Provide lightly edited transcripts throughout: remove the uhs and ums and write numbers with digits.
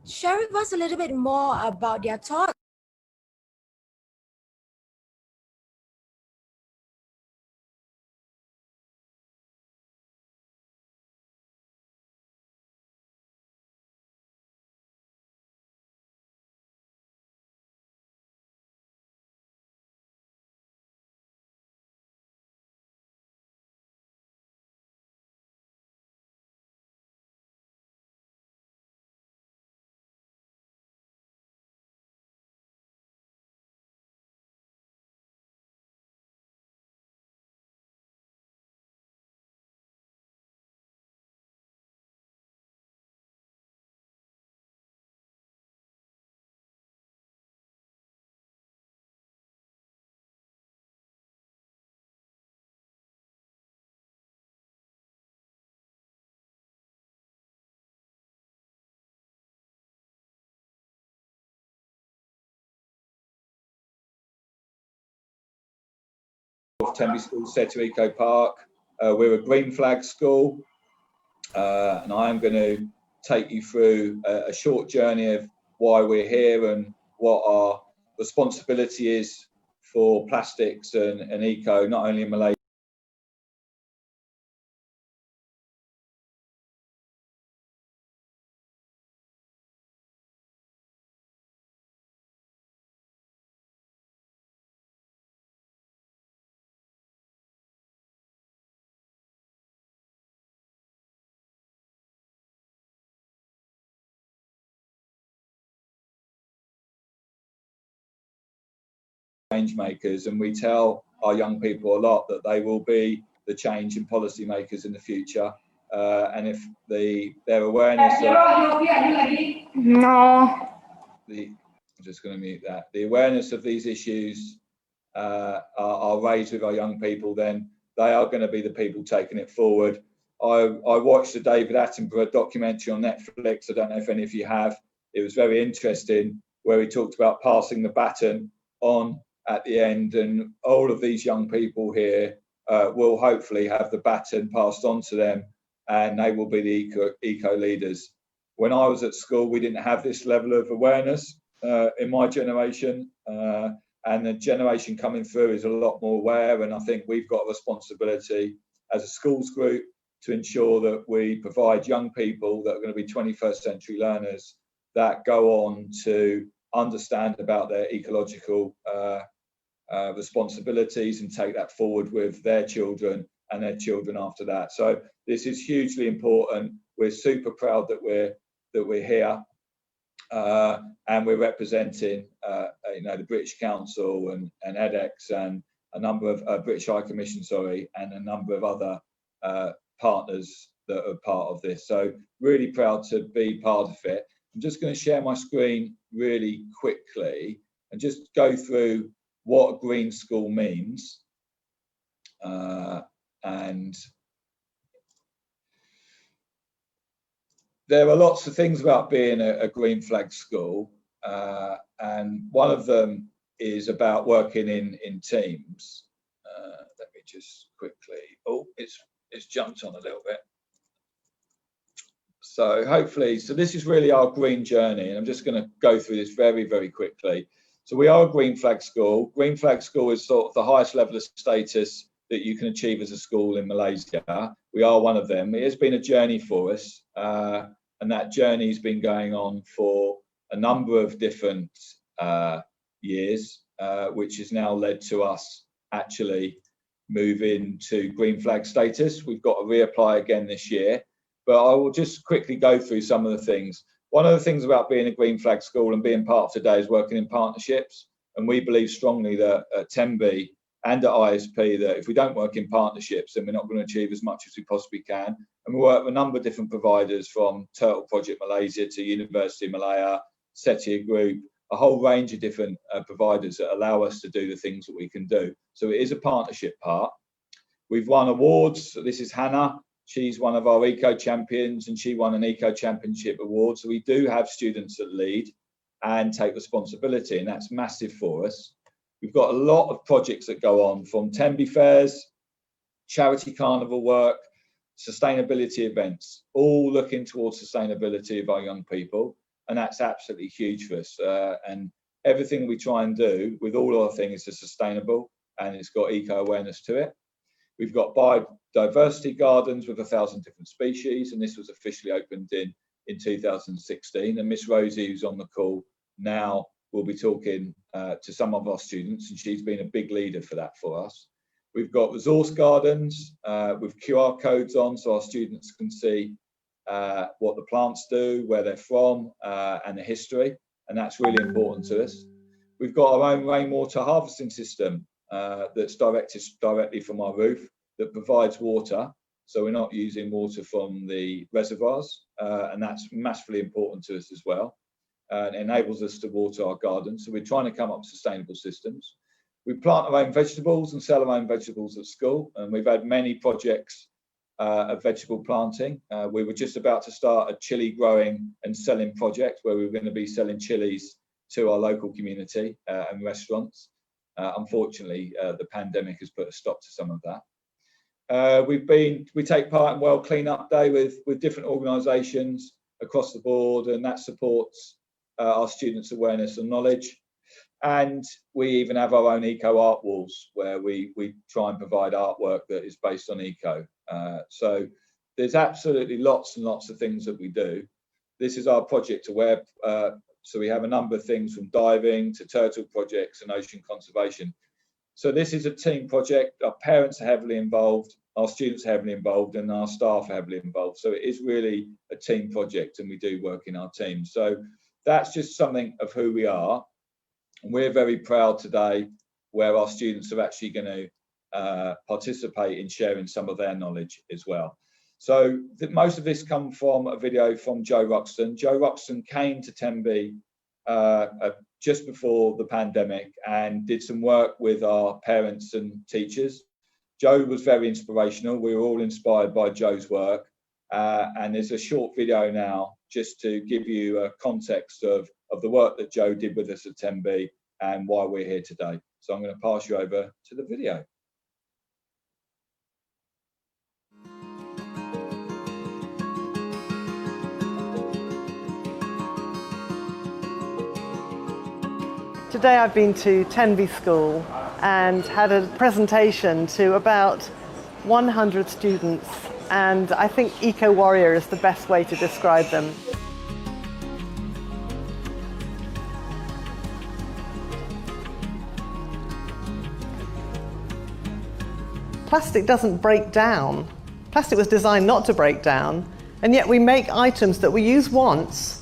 share with us a little bit more about their talk. Tenby School said to Eco Park, we're a green flag school, and I am going to take you through a short journey of why we're here and what our responsibility is for plastics and eco, not only in Malaysia. Change makers, and we tell our young people a lot that they will be the change in policy makers in the future, and if their awareness I'm just going to mute that. The awareness of these issues are raised with our young people, then they are going to be the people taking it forward. I watched the David Attenborough documentary on Netflix. I don't know if any of you have. It was very interesting, where he talked about passing the baton on at the end, and all of these young people here will hopefully have the baton passed on to them, and they will be the eco leaders. When I was at school, we didn't have this level of awareness in my generation, and the generation coming through is a lot more aware, and I think we've got a responsibility as a schools group to ensure that we provide young people that are going to be 21st century learners that go on to understand about their ecological responsibilities and take that forward with their children and their children after that. So this is hugely important. We're super proud that we're here, and we're representing the British Council and edX and a number of British High Commission, and a number of other partners that are part of this. So really proud to be part of it. I'm just going to share my screen really quickly and just go through what a green school means. And there are lots of things about being a green flag school, and one of them is about working in teams. Let me just quickly, it's jumped on a little bit. So hopefully, this is really our green journey, and I'm just going to go through this very, very quickly. So we are a green flag school. Green flag school is sort of the highest level of status that you can achieve as a school in Malaysia. We are one of them. It has been a journey for us, and that journey has been going on for a number of different years, which has now led to us actually moving to green flag status. We've got to reapply again this year, but I will just quickly go through some of the things. One of the things about being a green flag school and being part of today is working in partnerships, and we believe strongly that at Tenby and at ISP that if we don't work in partnerships, then we're not going to achieve as much as we possibly can. And we work with a number of different providers, from Turtle Project Malaysia to University of Malaya, Setia Group, a whole range of different providers that allow us to do the things that we can do. So it is a partnership part. We've won awards. So this is Hannah. She's one of our eco champions, and she won an eco championship award. So we do have students that lead and take responsibility, and that's massive for us. We've got a lot of projects that go on, from Tenby fairs, charity carnival work, sustainability events, all looking towards sustainability of our young people. and that's absolutely huge for us. And everything we try and do with all our things is sustainable, and it's got eco-awareness to it. We've got biodiversity gardens with 1,000 different species, and this was officially opened in 2016. And Miss Rosie, who's on the call now, will be talking to some of our students, and she's been a big leader for that for us. We've got resource gardens with QR codes on, so our students can see what the plants do, where they're from, and the history, and that's really important to us. We've got our own rainwater harvesting system that's directly from our roof that provides water, so we're not using water from the reservoirs, and that's massively important to us as well. It enables us to water our gardens, so we're trying to come up with sustainable systems. We plant our own vegetables and sell our own vegetables at school, and we've had many projects of vegetable planting. We were just about to start a chilli growing and selling project where we were going to be selling chilies to our local community and restaurants. Unfortunately, the pandemic has put a stop to some of that. We take part in World Cleanup Day with different organisations across the board, and that supports our students' awareness and knowledge. And we even have our own eco art walls where we try and provide artwork that is based on eco. So there's absolutely lots and lots of things that we do. This is our project aware. So we have a number of things from diving to turtle projects and ocean conservation. So this is a team project. Our parents are heavily involved, our students are heavily involved, and our staff are heavily involved. So it is really a team project, and we do work in our team. So that's just something of who we are. And we're very proud today where our students are actually going to participate in sharing some of their knowledge as well. So most of this come from a video from Joe Ruxton. Joe Ruxton came to Tenby just before the pandemic and did some work with our parents and teachers. Joe was very inspirational. We were all inspired by Joe's work. And there's a short video now just to give you a context of the work that Joe did with us at Tenby and why we're here today. So I'm going to pass you over to the video. Today I've been to Tenby School and had a presentation to about 100 students, and I think eco-warrior is the best way to describe them. Plastic doesn't break down. Plastic was designed not to break down, and yet we make items that we use once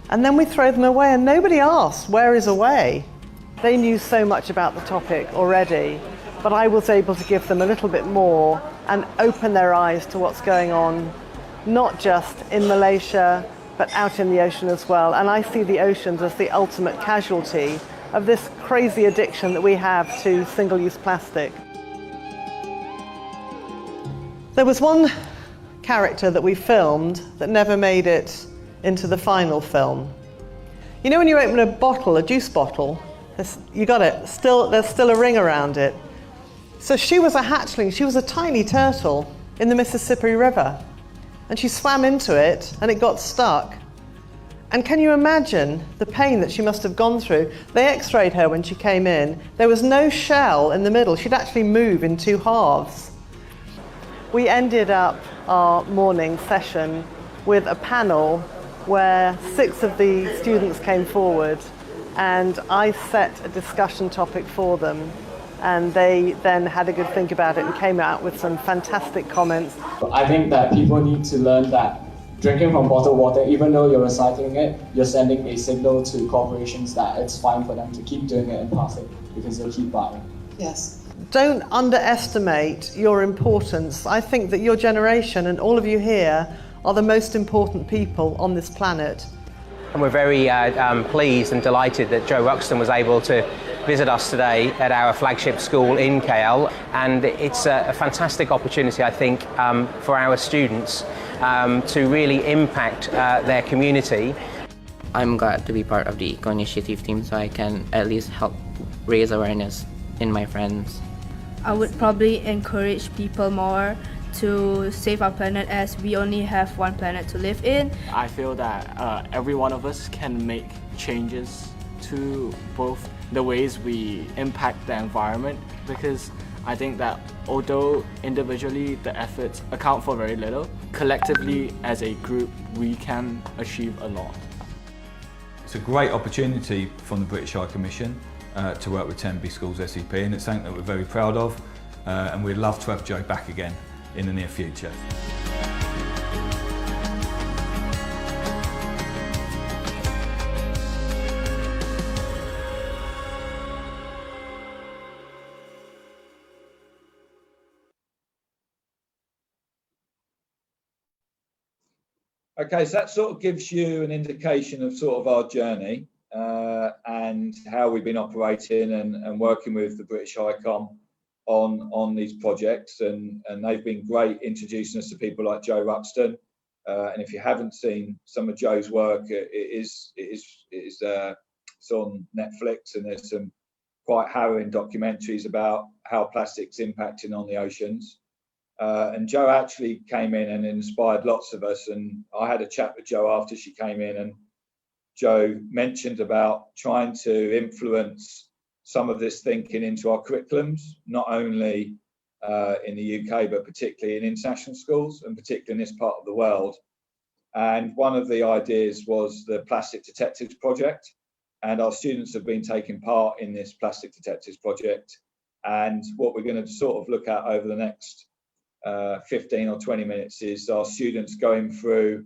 and then we throw them away, and nobody asks, where is away? They knew so much about the topic already, but I was able to give them a little bit more and open their eyes to what's going on, not just in Malaysia, but out in the ocean as well. And I see the oceans as the ultimate casualty of this crazy addiction that we have to single-use plastic. There was one character that we filmed that never made it into the final film. You know when you open a bottle, a juice bottle, you got it, there's still a ring around it. So she was a hatchling, she was a tiny turtle in the Mississippi River, and she swam into it and it got stuck. And can you imagine the pain that she must have gone through? They x-rayed her when she came in. There was no shell in the middle. She'd actually move in two halves. We ended up our morning session with a panel where 6 of the students came forward, and I set a discussion topic for them, and they then had a good think about it and came out with some fantastic comments. I think that people need to learn that drinking from bottled water, even though you're recycling it, you're sending a signal to corporations that it's fine for them to keep doing it in plastic because they'll keep buying. Yes. Don't underestimate your importance. I think that your generation and all of you here are the most important people on this planet. And we're very pleased and delighted that Joe Ruxton was able to visit us today at our flagship school in KL. And it's a fantastic opportunity, I think, for our students to really impact their community. I'm glad to be part of the Eco Initiative team so I can at least help raise awareness in my friends. I would probably encourage people more to save our planet, as we only have one planet to live in. I feel that every one of us can make changes to both the ways we impact the environment, because I think that although individually the efforts account for very little, collectively as a group we can achieve a lot. It's a great opportunity from the British High Commission to work with Tenby Schools SEP, and it's something that we're very proud of, and we'd love to have Joe back again in the near future. Okay, so that sort of gives you an indication of sort of our journey and how we've been operating and working with the British High Com on these projects, and they've been great introducing us to people like Joe Ruxton. And if you haven't seen some of Joe's work, it's on Netflix, and there's some quite harrowing documentaries about how plastic's impacting on the oceans. And Joe actually came in and inspired lots of us, and I had a chat with Joe after she came in, and Joe mentioned about trying to influence some of this thinking into our curriculums, not only in the UK, but particularly in international schools, and particularly in this part of the world. And one of the ideas was the Plastic Detectives Project, and our students have been taking part in this Plastic Detectives Project. And what we're going to sort of look at over the next 15 or 20 minutes is our students going through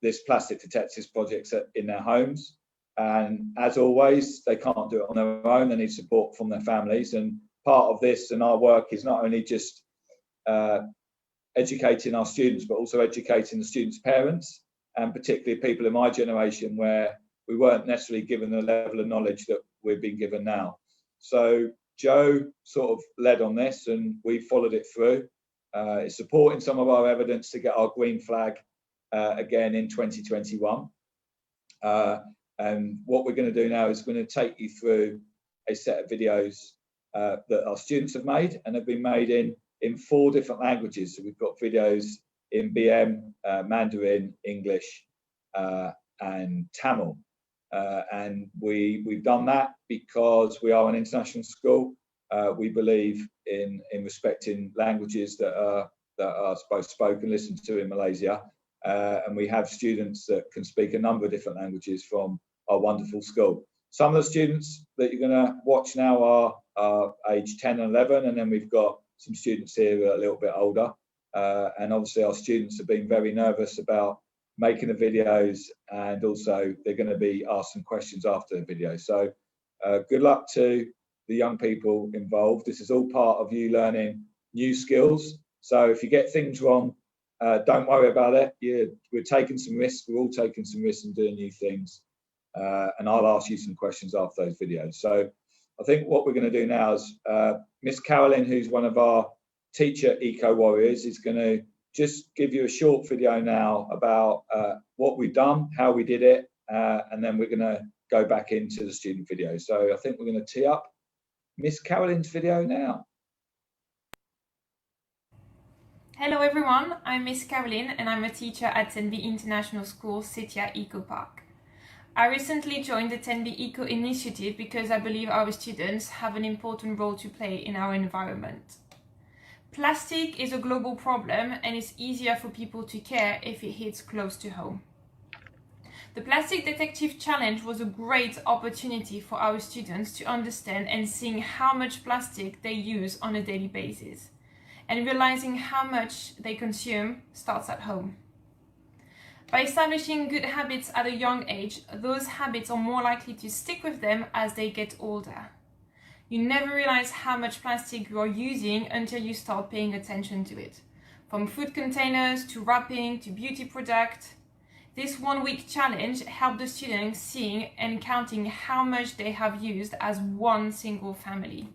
this Plastic Detectives project in their homes. And as always, they can't do it on their own. They need support from their families. And part of this and our work is not only just educating our students, but also educating the students' parents, and particularly people in my generation where we weren't necessarily given the level of knowledge that we've been given now. So Joe sort of led on this, and we followed it through. It's supporting some of our evidence to get our green flag again in 2021. And what we're going to do now is going to take you through a set of videos that our students have made, and have been made in 4 different languages. So we've got videos in BM, Mandarin, English, and Tamil. And we've done that because we are an international school. We believe in respecting languages that are both spoken and listened to in Malaysia. And we have students that can speak a number of different languages from our wonderful school. Some of the students that you're going to watch now are age 10 and 11, and then we've got some students here who are a little bit older. And obviously our students have been very nervous about making the videos, and also they're going to be asked some questions after the video. So good luck to the young people involved. This is all part of you learning new skills. So if you get things wrong, don't worry about it. We're taking some risks. We're all taking some risks and doing new things. And I'll ask you some questions after those videos. So I think what we're going to do now is Miss Carolyn, who's one of our teacher eco warriors, is going to just give you a short video now about what we've done, how we did it, and then we're going to go back into the student video. So I think we're going to tee up Miss Carolyn's video now. Hello everyone, I'm Miss Carolyn and I'm a teacher at Tenby International School Setia Eco Park. I recently joined the Tenby Eco Initiative because I believe our students have an important role to play in our environment. Plastic is a global problem, and it's easier for people to care if it hits close to home. The Plastic Detective Challenge was a great opportunity for our students to understand and seeing how much plastic they use on a daily basis, and realizing how much they consume starts at home. By establishing good habits at a young age, those habits are more likely to stick with them as they get older. You never realize how much plastic you are using until you start paying attention to it. From food containers to wrapping to beauty products. This 1-week challenge helped the students seeing and counting how much they have used as one single family.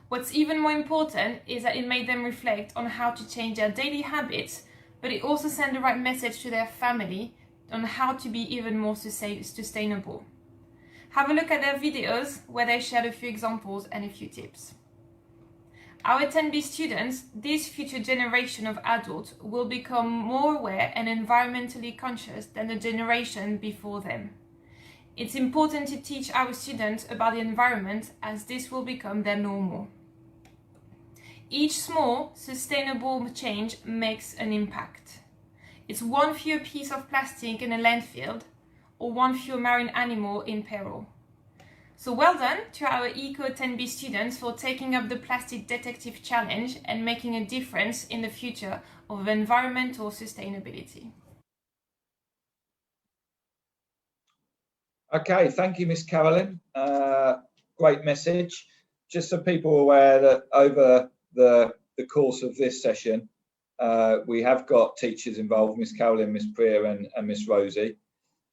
What's even more important is that it made them reflect on how to change their daily habits, but it also sent the right message to their family on how to be even more sustainable. Have a look at their videos where they shared a few examples and a few tips. Our Tenby students, this future generation of adults, will become more aware and environmentally conscious than the generation before them. It's important to teach our students about the environment, as this will become their normal. Each small, sustainable change makes an impact. It's one fewer piece of plastic in a landfill, or one fewer marine animal in peril. So well done to our Eco Tenby students for taking up the Plastic Detective Challenge and making a difference in the future of environmental sustainability. Okay, thank you, Miss Carolyn. Great message. Just so people are aware that over the course of this session, we have got teachers involved, Miss Carolyn, Miss Priya and Miss Rosie.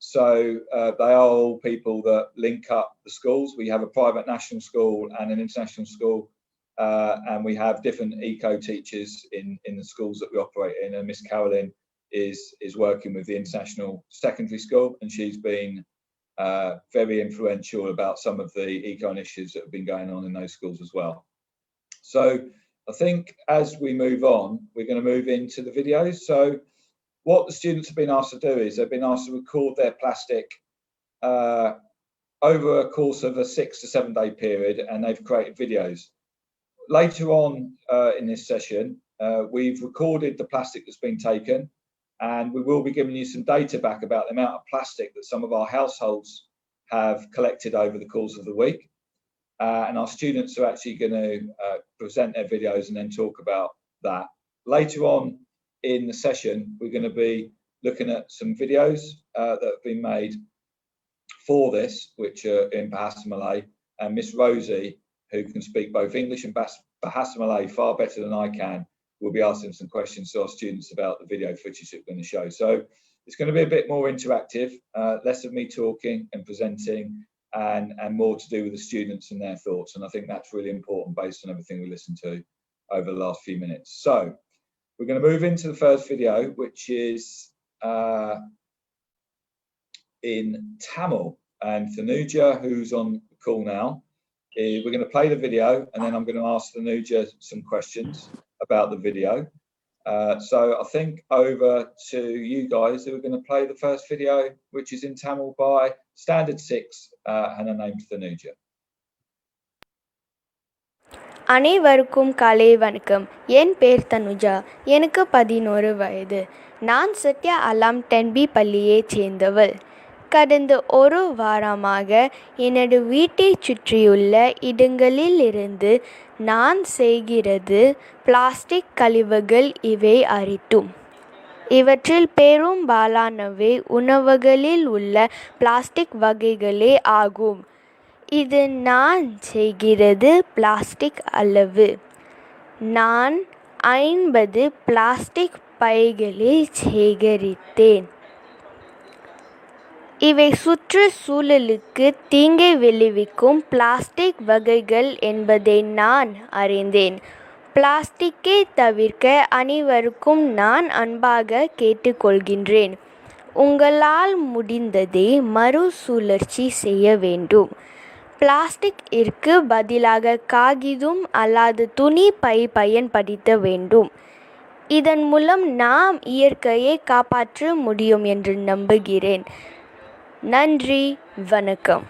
So they are all people that link up the schools. We have a private national school and an international school, and we have different eco teachers in the schools that we operate in. And Miss Carolyn is working with the international secondary school, and she's been very influential about some of the eco initiatives that have been going on in those schools as well. So I think as we move on, we're going to move into the videos. So what the students have been asked to do is they've been asked to record their plastic over a course of a 6 to 7 day period, and they've created videos. Later on in this session, we've recorded the plastic that's been taken, and we will be giving you some data back about the amount of plastic that some of our households have collected over the course of the week. And our students are actually going to present their videos and then talk about that. Later on in the session, we're going to be looking at some videos that have been made for this, which are in Bahasa Malay, and Miss Rosie, who can speak both English and Bahasa Malay far better than I can, will be asking some questions to our students about the video footage that we're going to show. So it's going to be a bit more interactive, less of me talking and presenting, and more to do with the students and their thoughts. And I think that's really important based on everything we listened to over the last few minutes. So we're going to move into the first video, which is in Tamil. And Thanuja, who's on the call now, we're going to play the video, and then I'm going to ask Thanuja some questions about the video. So I think over to you guys who are going to play the first video, which is in Tamil by Standard 6, and her name's Thanuja. அனைவருக்கும் காலை வணக்கம். என் பேர் தனுஜா. எனக்கு 11 வயது. நான் சத்யா அலாம் டென்பி பள்ளியைச் சேர்ந்தவள். கடந்த ஒரு வாரமாக எனது வீட்டைச் சுற்றியுள்ள இடங்களிலிருந்து நான் செய்கிறது பிளாஸ்டிக் கழிவுகள் இவை அரிட்டும். இவற்றில் பெரும்பாலானவை உணவுகளில் உள்ள பிளாஸ்டிக் வகைகளே ஆகும். இது நான் செய்கிறது பிளாஸ்டிக் அளவு. நான் 50 பிளாஸ்டிக் பைகளை சேகரித்தேன். இவை சுற்றுச்சூழலுக்கு தீங்கை விளைவிக்கும் பிளாஸ்டிக் வகைகள் என்பதை நான் அறிந்தேன். பிளாஸ்டிக்கை தவிர்க்க அனைவருக்கும் நான் அன்பாக கேட்டுக்கொள்கின்றேன். உங்களால் முடிந்ததை மறுசுழற்சி செய்ய வேண்டும். பிளாஸ்டிக்கிற்கு பதிலாக காகிதம் அல்லது துணி பை பயன்படுத்த வேண்டும். இதன் மூலம் நாம் இயற்கையை காப்பாற்ற முடியும் என்று நம்புகிறேன். நன்றி, வணக்கம்.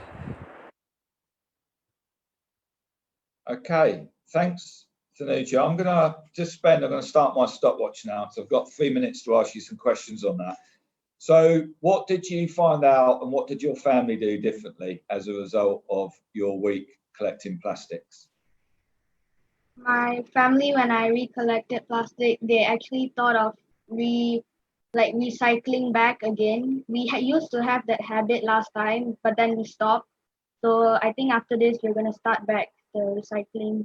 Okay, thanks, Thanuja. I'm going to start my stopwatch now, so I've got 3 minutes to ask you some questions on that. So what did you find out, and what did your family do differently as a result of your week collecting plastics? My family, when I recollected plastic, they actually thought of recycling back again. We used to have that habit last time, but then we stopped. So I think after this, we're going to start back the recycling.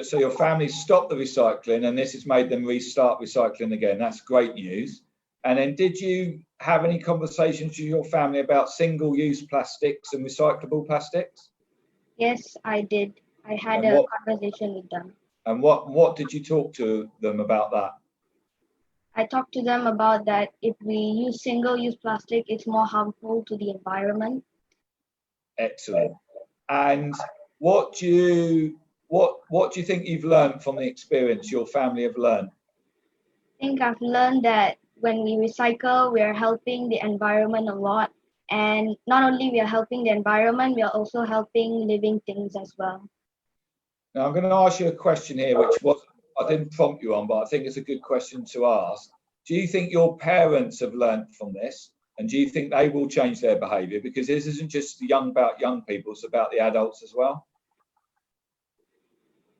So your family stopped the recycling, and this has made them restart recycling again. That's great news. And then did you have any conversations with your family about single-use plastics and recyclable plastics? Yes, I did. I had a conversation with them. And what did you talk to them about that? I talked to them about that if we use single-use plastic, it's more harmful to the environment. Excellent. And what do you What do you think you've learned from the experience your family have learned? I think I've learned that when we recycle, we are helping the environment a lot. And not only we are helping the environment, we are also helping living things as well. Now I'm going to ask you a question here, which I didn't prompt you on, but I think it's a good question to ask. Do you think your parents have learned from this? And do you think they will change their behaviour? Because this isn't just about young people, it's about the adults as well.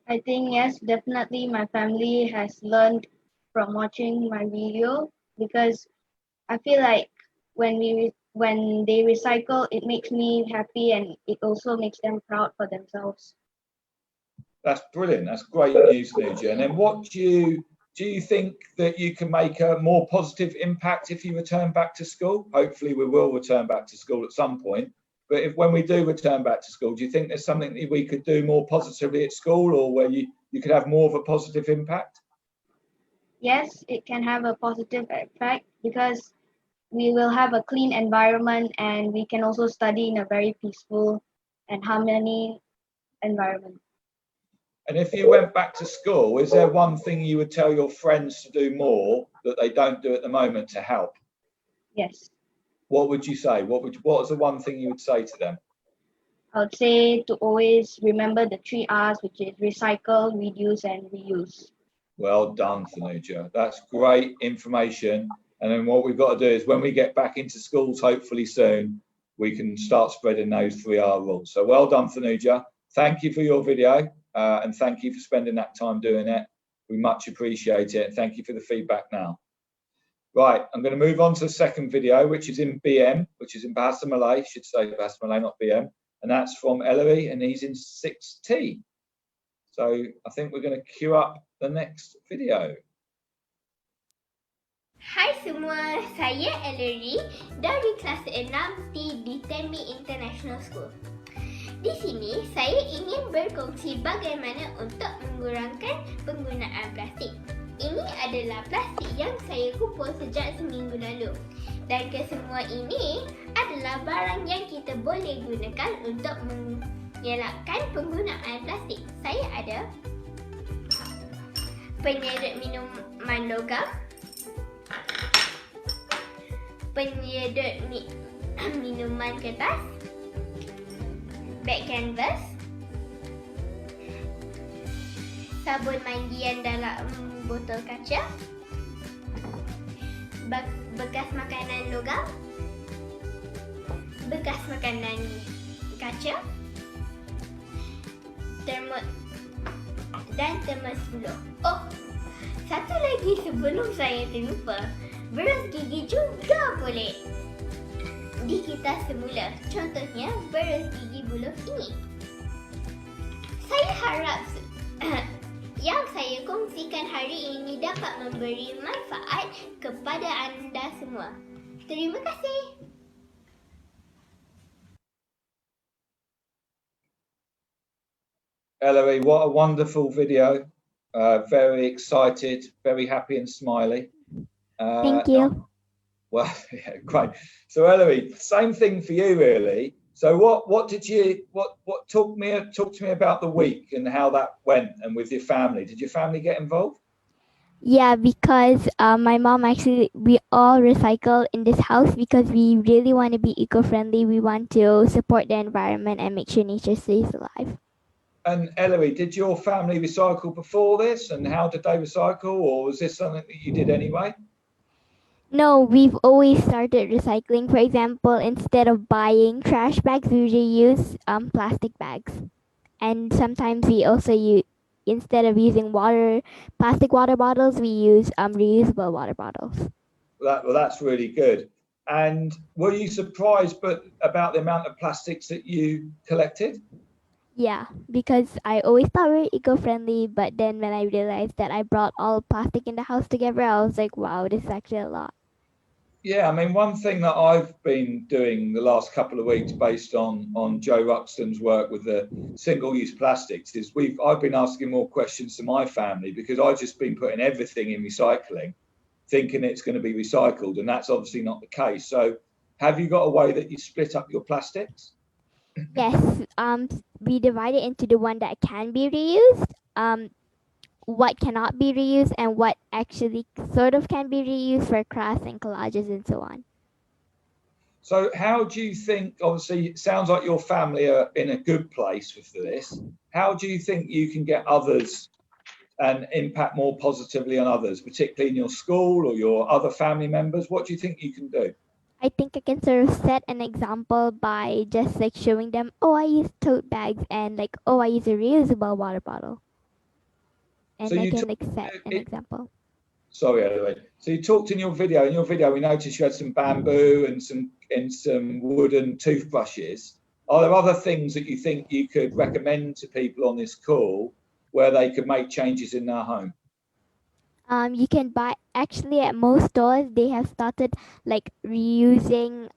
I think yes, definitely my family has learned from watching my video, because I feel like when they recycle, it makes me happy and it also makes them proud for themselves. That's brilliant. That's great news, Nuja. And then what do you think that you can make a more positive impact if you return back to school? Hopefully we will return back to school at some point. But when we do return back to school, do you think there's something that we could do more positively at school, or where you could have more of a positive impact? Yes, it can have a positive effect because we will have a clean environment and we can also study in a very peaceful and harmony environment. And if you went back to school, is there one thing you would tell your friends to do more that they don't do at the moment to help? Yes. What would you say? What's the one thing you would say to them? I would say to always remember the 3 R's, which is recycle, reduce, and reuse. Well done, Thanuja. That's great information. And then what we've got to do is when we get back into schools, hopefully soon, we can start spreading those 3R rules. So well done, Thanuja. Thank you for your video and thank you for spending that time doing it. We much appreciate it. And thank you for the feedback now. Right, I'm going to move on to the second video, which is in BM, which is in Bahasa Malay, should say Bahasa Malay, not BM. And that's from Ellery, and he's in 6T. So I think we're going to queue up the next video. Hai semua, saya Ellery dari kelas 6T di Tenby International School. Di sini, saya ingin berkongsi bagaimana untuk mengurangkan penggunaan plastik. Ini adalah plastik yang saya kumpul sejak seminggu lalu. Dan kesemua ini adalah barang yang kita boleh gunakan untuk mengelakkan penggunaan plastik. Saya ada penyedot minuman logam, penyedot minuman kertas, beg canvas, sabun mandian dalam botol kaca, bekas makanan logam, bekas makanan kaca, dan termos buluh. Oh, satu lagi sebelum saya terlupa, beras gigi juga boleh dikitas semula. Contohnya beras gigi buluh ini. Saya harap yang saya kongsikan hari ini dapat memberi manfaat kepada anda semua. Terima kasih. Ellery, what a wonderful video. Very excited, very happy and smiley. Thank you. Well, yeah, great. So Ellery, same thing for you really. So what to me about the week and how that went and with your family. Did your family get involved? Yeah, because my mom we all recycle in this house because we really want to be eco-friendly. We want to support the environment and make sure nature stays alive. And Ellery, did your family recycle before this, and how did they recycle, or was this something that you did anyway? No, we've always started recycling. For example, instead of buying trash bags, we usually use plastic bags. And sometimes we also instead of using plastic water bottles, we use reusable water bottles. Well, that's really good. And were you surprised about the amount of plastics that you collected? Yeah, because I always thought we were eco-friendly, but then when I realized that I brought all plastic in the house together, I was like, wow, this is actually a lot. Yeah, I mean, one thing that I've been doing the last couple of weeks based on Joe Ruxton's work with the single-use plastics is I've been asking more questions to my family because I've just been putting everything in recycling, thinking it's going to be recycled, and that's obviously not the case. So have you got a way that you split up your plastics? Yes, we divide it into the one that can be reused, what cannot be reused, and what actually sort of can be reused for crafts and collages and so on. So how do you think, obviously, it sounds like your family are in a good place with this. How do you think you can get others and impact more positively on others, particularly in your school or your other family members? What do you think you can do? I think I can sort of set an example by just like showing them, oh, I use tote bags, and like, oh, I use a reusable water bottle. And So I you can talk- like set an example. Sorry, Eloise. So you talked in your video. In your video, we noticed you had some bamboo and some wooden toothbrushes. Are there other things that you think you could recommend to people on this call where they could make changes in their home? You can buy, actually at most stores they have started like reusing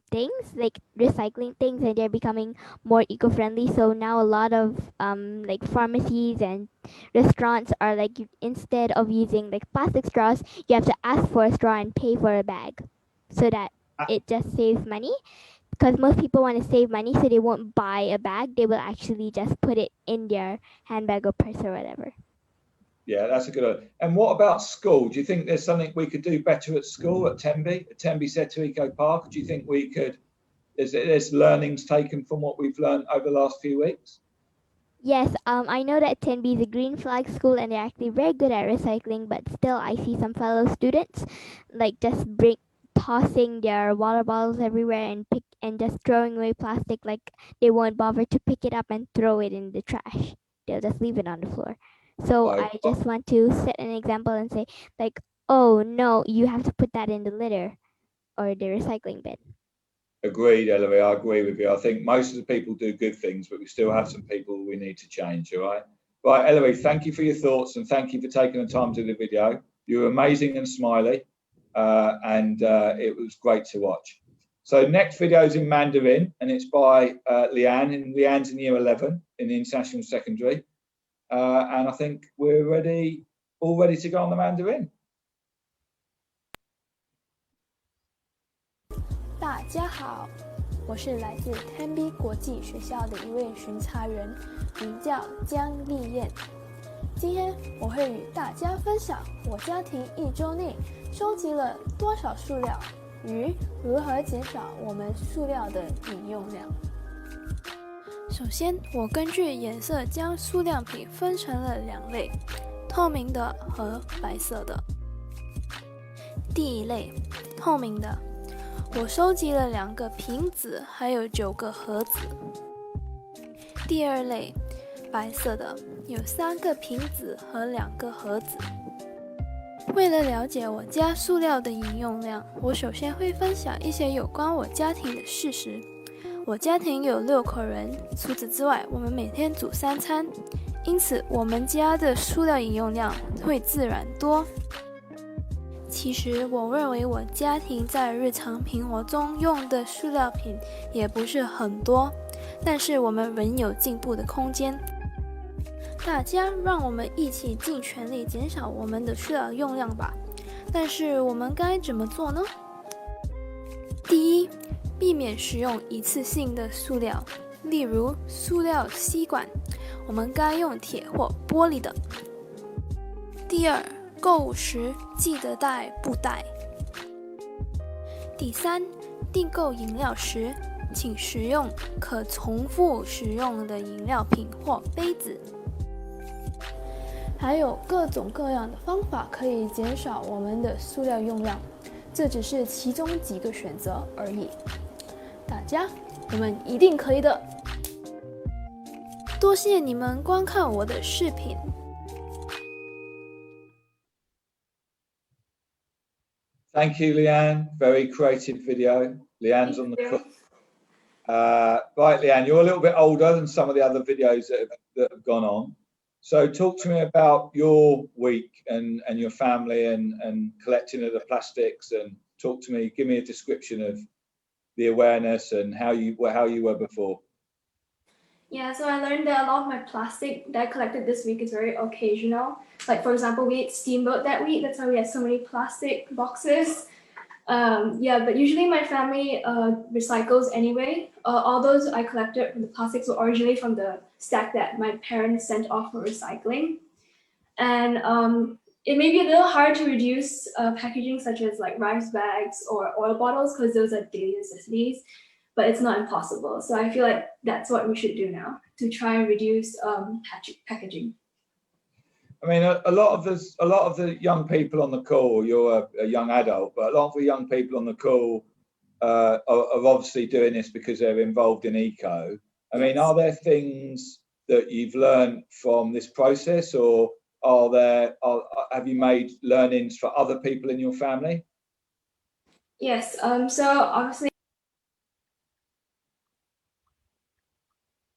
things, like recycling things, and they're becoming more eco-friendly. So now a lot of like pharmacies and restaurants are like, instead of using like plastic straws, you have to ask for a straw and pay for a bag, so that it just saves money. Because most people want to save money, so they won't buy a bag, they will actually just put it in their handbag or purse or whatever. Yeah, that's a good idea. And what about school? Do you think there's something we could do better at school at Tenby Setter Eco Park? Do you think we could, there's learnings taken from what we've learned over the last few weeks? Yes, I know that Tenby is a green flag school and they're actually very good at recycling, but still I see some fellow students like just tossing their water bottles everywhere and just throwing away plastic, like they won't bother to pick it up and throw it in the trash. They'll just leave it on the floor. So I just want to set an example and say like, oh no, you have to put that in the litter or the recycling bin. Agreed, Ellery. I agree with you. I think most of the people do good things, but we still have some people we need to change. All right. Right, Ellery, thank you for your thoughts and thank you for taking the time to do the video. You were amazing and smiley, and it was great to watch. So next video is in Mandarin and it's by Leanne, and Leanne's in year 11 in the International Secondary. And I think we're all ready to go on the Mandarin. 大家好，我是来自 Tenby 国际学校的一位巡查员，名叫江丽燕。今天我会与大家分享我家庭1周内收集了多少塑料，与如何减少我们塑料的饮用量。首先，我根据颜色将塑料品分成了2类，透明的和白色的。第一类，透明的。我收集了2个瓶子，还有9个盒子。第二类，白色的，有3个瓶子和2个盒子。为了了解我家塑料的饮用量，我首先会分享一些有关我家庭的事实。我家庭有6口人，除此之外，我们每天煮3餐，因此我们家的塑料饮用量会自然多。其实我认为我家庭在日常生活中用的塑料品也不是很多，但是我们仍有进步的空间。大家让我们一起尽全力减少我们的塑料用量吧。但是我们该怎么做呢？第一，避免使用一次性的塑料，例如塑料吸管，我们该用铁或玻璃的。第二，购物时记得带布袋。第三，订购饮料时，请使用可重复使用的饮料瓶或杯子。还有各种各样的方法可以减少我们的塑料用量，这只是其中几个选择而已。大家，我们一定可以的！多谢你们观看我的视频。Thank you, Leanne. Very creative video. Leanne's on the call. Right, Leanne, you're a little bit older than some of the other videos that have gone on. So talk to me about your week and your family and collecting of the plastics, and talk to me, give me a description of the awareness and how you were before. Yeah, so I learned that a lot of my plastic that I collected this week is very occasional. Like, for example, we ate steamboat that week. That's why we had so many plastic boxes. Yeah, but usually my family recycles anyway. All those I collected from the plastics were originally from the stack that my parents sent off for recycling. And it may be a little hard to reduce packaging such as like rice bags or oil bottles because those are daily necessities, but it's not impossible. So I feel like that's what we should do now to try and reduce packaging. I mean, a lot of the young people on the call, you're a young adult, but a lot of the young people on the call are obviously doing this because they're involved in eco. I mean, are there things that you've learned from this process, or have you made learnings for other people in your family? Yes. So obviously.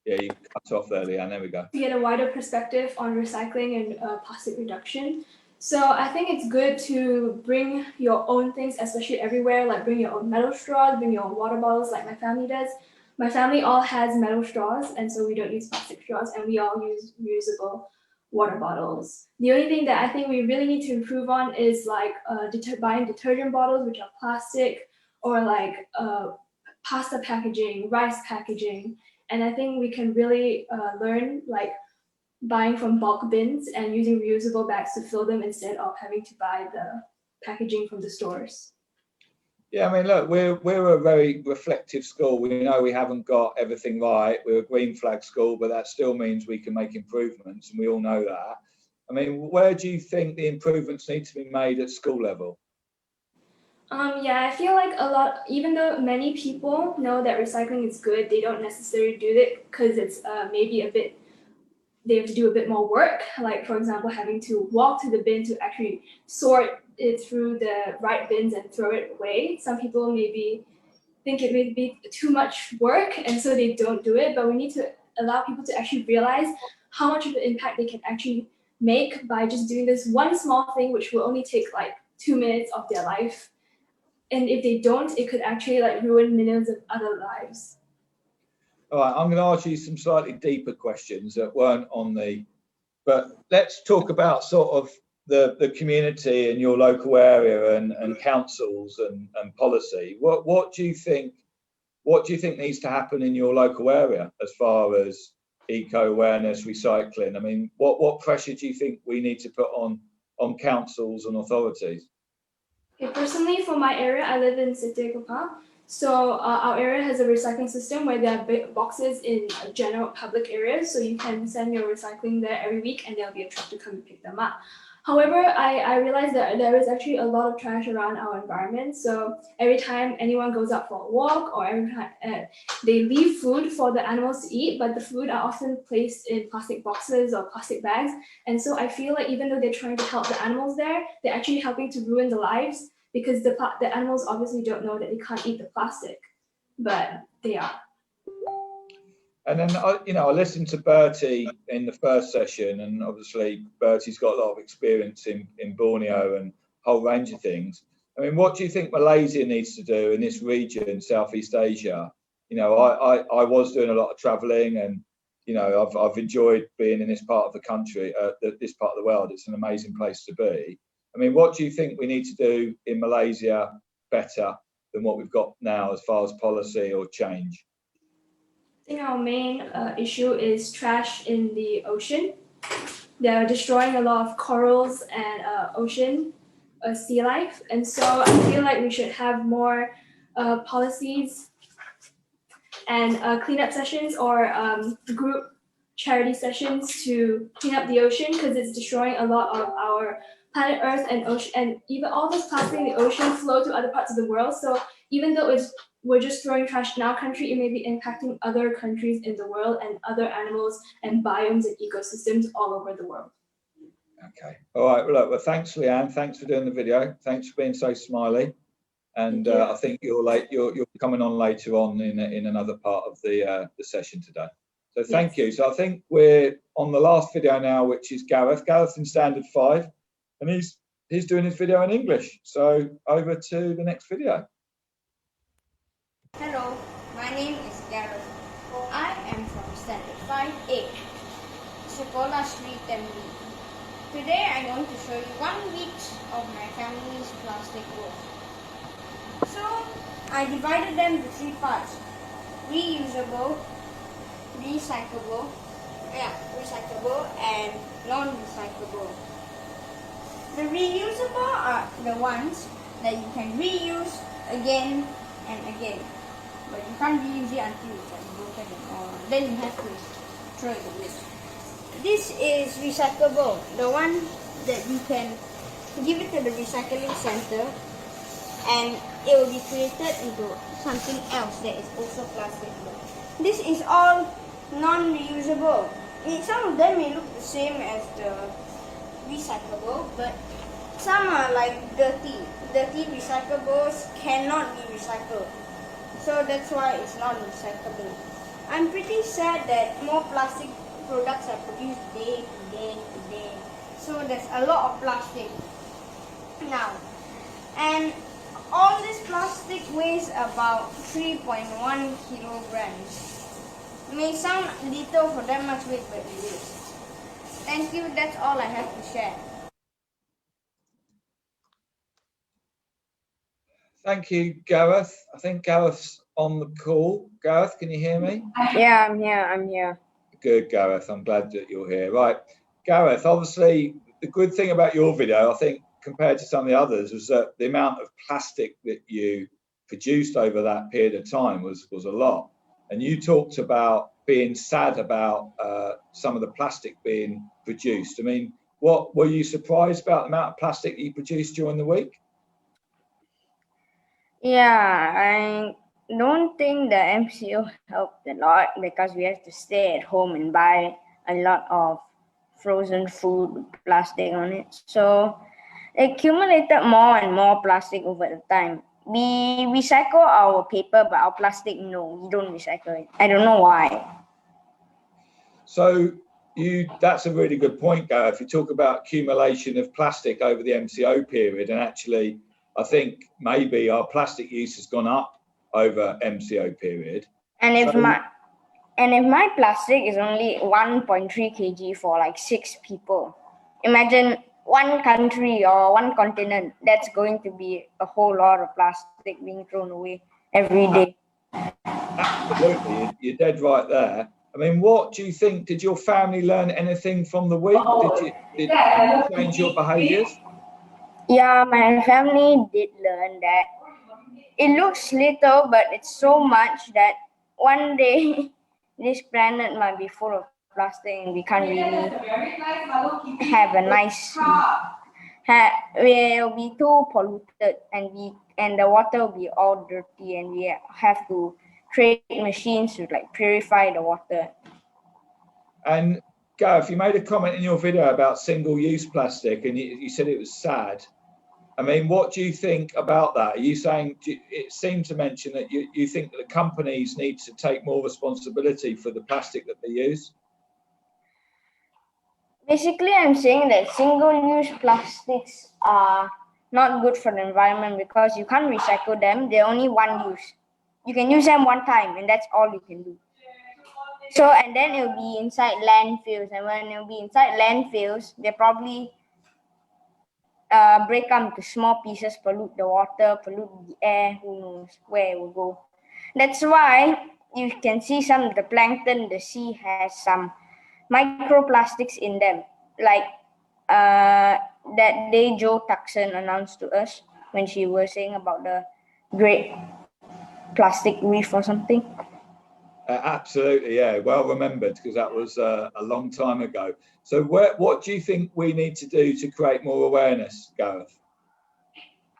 Yeah, you cut off there, Leanne. There we go. To get a wider perspective on recycling and plastic reduction. So I think it's good to bring your own things, especially everywhere, like bring your own metal straws, bring your own water bottles like my family does. My family all has metal straws, and so we don't use plastic straws, and we all use reusable water bottles. The only thing that I think we really need to improve on is like buying detergent bottles, which are plastic, or like pasta packaging, rice packaging. And I think we can really learn like buying from bulk bins and using reusable bags to fill them instead of having to buy the packaging from the stores. Yeah, I mean, look, we're a very reflective school. We know we haven't got everything right. We're a green flag school, but that still means we can make improvements, and we all know that. I mean, where do you think the improvements need to be made at school level? Yeah, I feel like even though many people know that recycling is good, they don't necessarily do it because it's maybe they have to do a bit more work. Like, for example, having to walk to the bin to actually sort it through the right bins and throw it away. Some people maybe think it may be too much work, and so they don't do it. But we need to allow people to actually realize how much of an impact they can actually make by just doing this one small thing, which will only take like 2 minutes of their life. And if they don't, it could actually like ruin millions of other lives. All right, I'm going to ask you some slightly deeper questions that weren't on but let's talk about sort of the community in your local area and councils and policy. What do you think needs to happen in your local area as far as eco awareness, recycling? I mean, what pressure do you think we need to put on councils and authorities? Okay, personally, for my area, I live in Sitikupa. So our area has a recycling system where there are big boxes in general public areas. So you can send your recycling there every week and there'll be a truck to come and pick them up. However, I realized that there is actually a lot of trash around our environment. So every time anyone goes out for a walk or every time they leave food for the animals to eat, but the food are often placed in plastic boxes or plastic bags. And so I feel like even though they're trying to help the animals there, they're actually helping to ruin the lives because the animals obviously don't know that they can't eat the plastic, but they are. And then, I listened to Bertie in the first session, and obviously Bertie's got a lot of experience in Borneo and a whole range of things. I mean, what do you think Malaysia needs to do in this region, Southeast Asia? I was doing a lot of traveling, and, I've enjoyed being in this part of the country, this part of the world. It's an amazing place to be. I mean, what do you think we need to do in Malaysia better than what we've got now as far as policy or change? I think our main issue is trash in the ocean. They're destroying a lot of corals and ocean sea life. And so I feel like we should have more policies and cleanup sessions or group charity sessions to clean up the ocean because it's destroying a lot of our planet Earth and ocean, and even all this plastic in the ocean flow to other parts of the world. So even though we're just throwing trash in our country, it may be impacting other countries in the world and other animals and biomes and ecosystems all over the world. Okay. All right. Well, thanks, Leanne. Thanks for doing the video. Thanks for being so smiley. And I think you're coming on later on in another part of the session today. So thank you. So I think we're on the last video now, which is Gareth. Gareth in Standard 5, and he's doing his video in English. So over to the next video. Hello, my name is Gareth. I am from Standard 5A, Sekolah Street, Tenby. Today I'm going to show you 1 week of my family's plastic work. I divided them into 3 parts: reusable, recyclable and non-recyclable. The reusable are the ones that you can reuse again and again, but you can't reuse it until it's like broken and all. Then you have to throw it away. This is recyclable, the one that you can give it to the recycling center and it will be created into something else that is also plastic. This is all non-reusable. Some of them may look the same as the recyclable, but some are like dirty. Dirty recyclables cannot be recycled. So that's why it's not recyclable. I'm pretty sad that more plastic products are produced day to day. So there's a lot of plastic now. And all this plastic weighs about 3.1 kilograms. May sound little for that much weight, but it is. Thank you, that's all I have to share. Thank you, Gareth. I think Gareth's on the call. Gareth, can you hear me? Yeah, I'm here. Good, Gareth. I'm glad that you're here. Right, Gareth, obviously, the good thing about your video, I think, compared to some of the others, was that the amount of plastic that you produced over that period of time was a lot. And you talked about being sad about some of the plastic being produced. I mean, what were you surprised about the amount of plastic you produced during the week? Yeah, I don't think the MCO helped a lot because we have to stay at home and buy a lot of frozen food with plastic on it. So it accumulated more and more plastic over the time. We recycle our paper, but our plastic, no, we don't recycle it. I don't know why. So that's a really good point, Gareth. You talk about accumulation of plastic over the MCO period, and actually, I think maybe our plastic use has gone up over MCO period. And if my plastic is only 1.3 kg for like 6 people, imagine one country or one continent, that's going to be a whole lot of plastic being thrown away every day. Absolutely, you're dead right there. I mean, what do you think? Did your family learn anything from the week? Did you change your behaviours? Yeah, my family did learn that it looks little, but it's so much that one day this planet might be full of plastic and we can't really have a nice. We'll be too polluted and the water will be all dirty and we have to create machines to like purify the water. And Gareth, you made a comment in your video about single-use plastic, and you said it was sad. I mean, what do you think about that? Are you saying, it seemed to mention that you think that the companies need to take more responsibility for the plastic that they use? Basically, I'm saying that single-use plastics are not good for the environment because you can't recycle them. They're only one use. You can use them one time and that's all you can do. So, and then it'll be inside landfills, and when it'll be inside landfills, they probably break up into small pieces, pollute the water, pollute the air, who knows where it will go. That's why you can see some of the plankton in the sea has some microplastics in them, like that day Joe Tuxon announced to us when she was saying about the Great Plastic Reef or something. Absolutely, yeah, well remembered, because that was a long time ago. So what do you think we need to do to create more awareness, Gareth?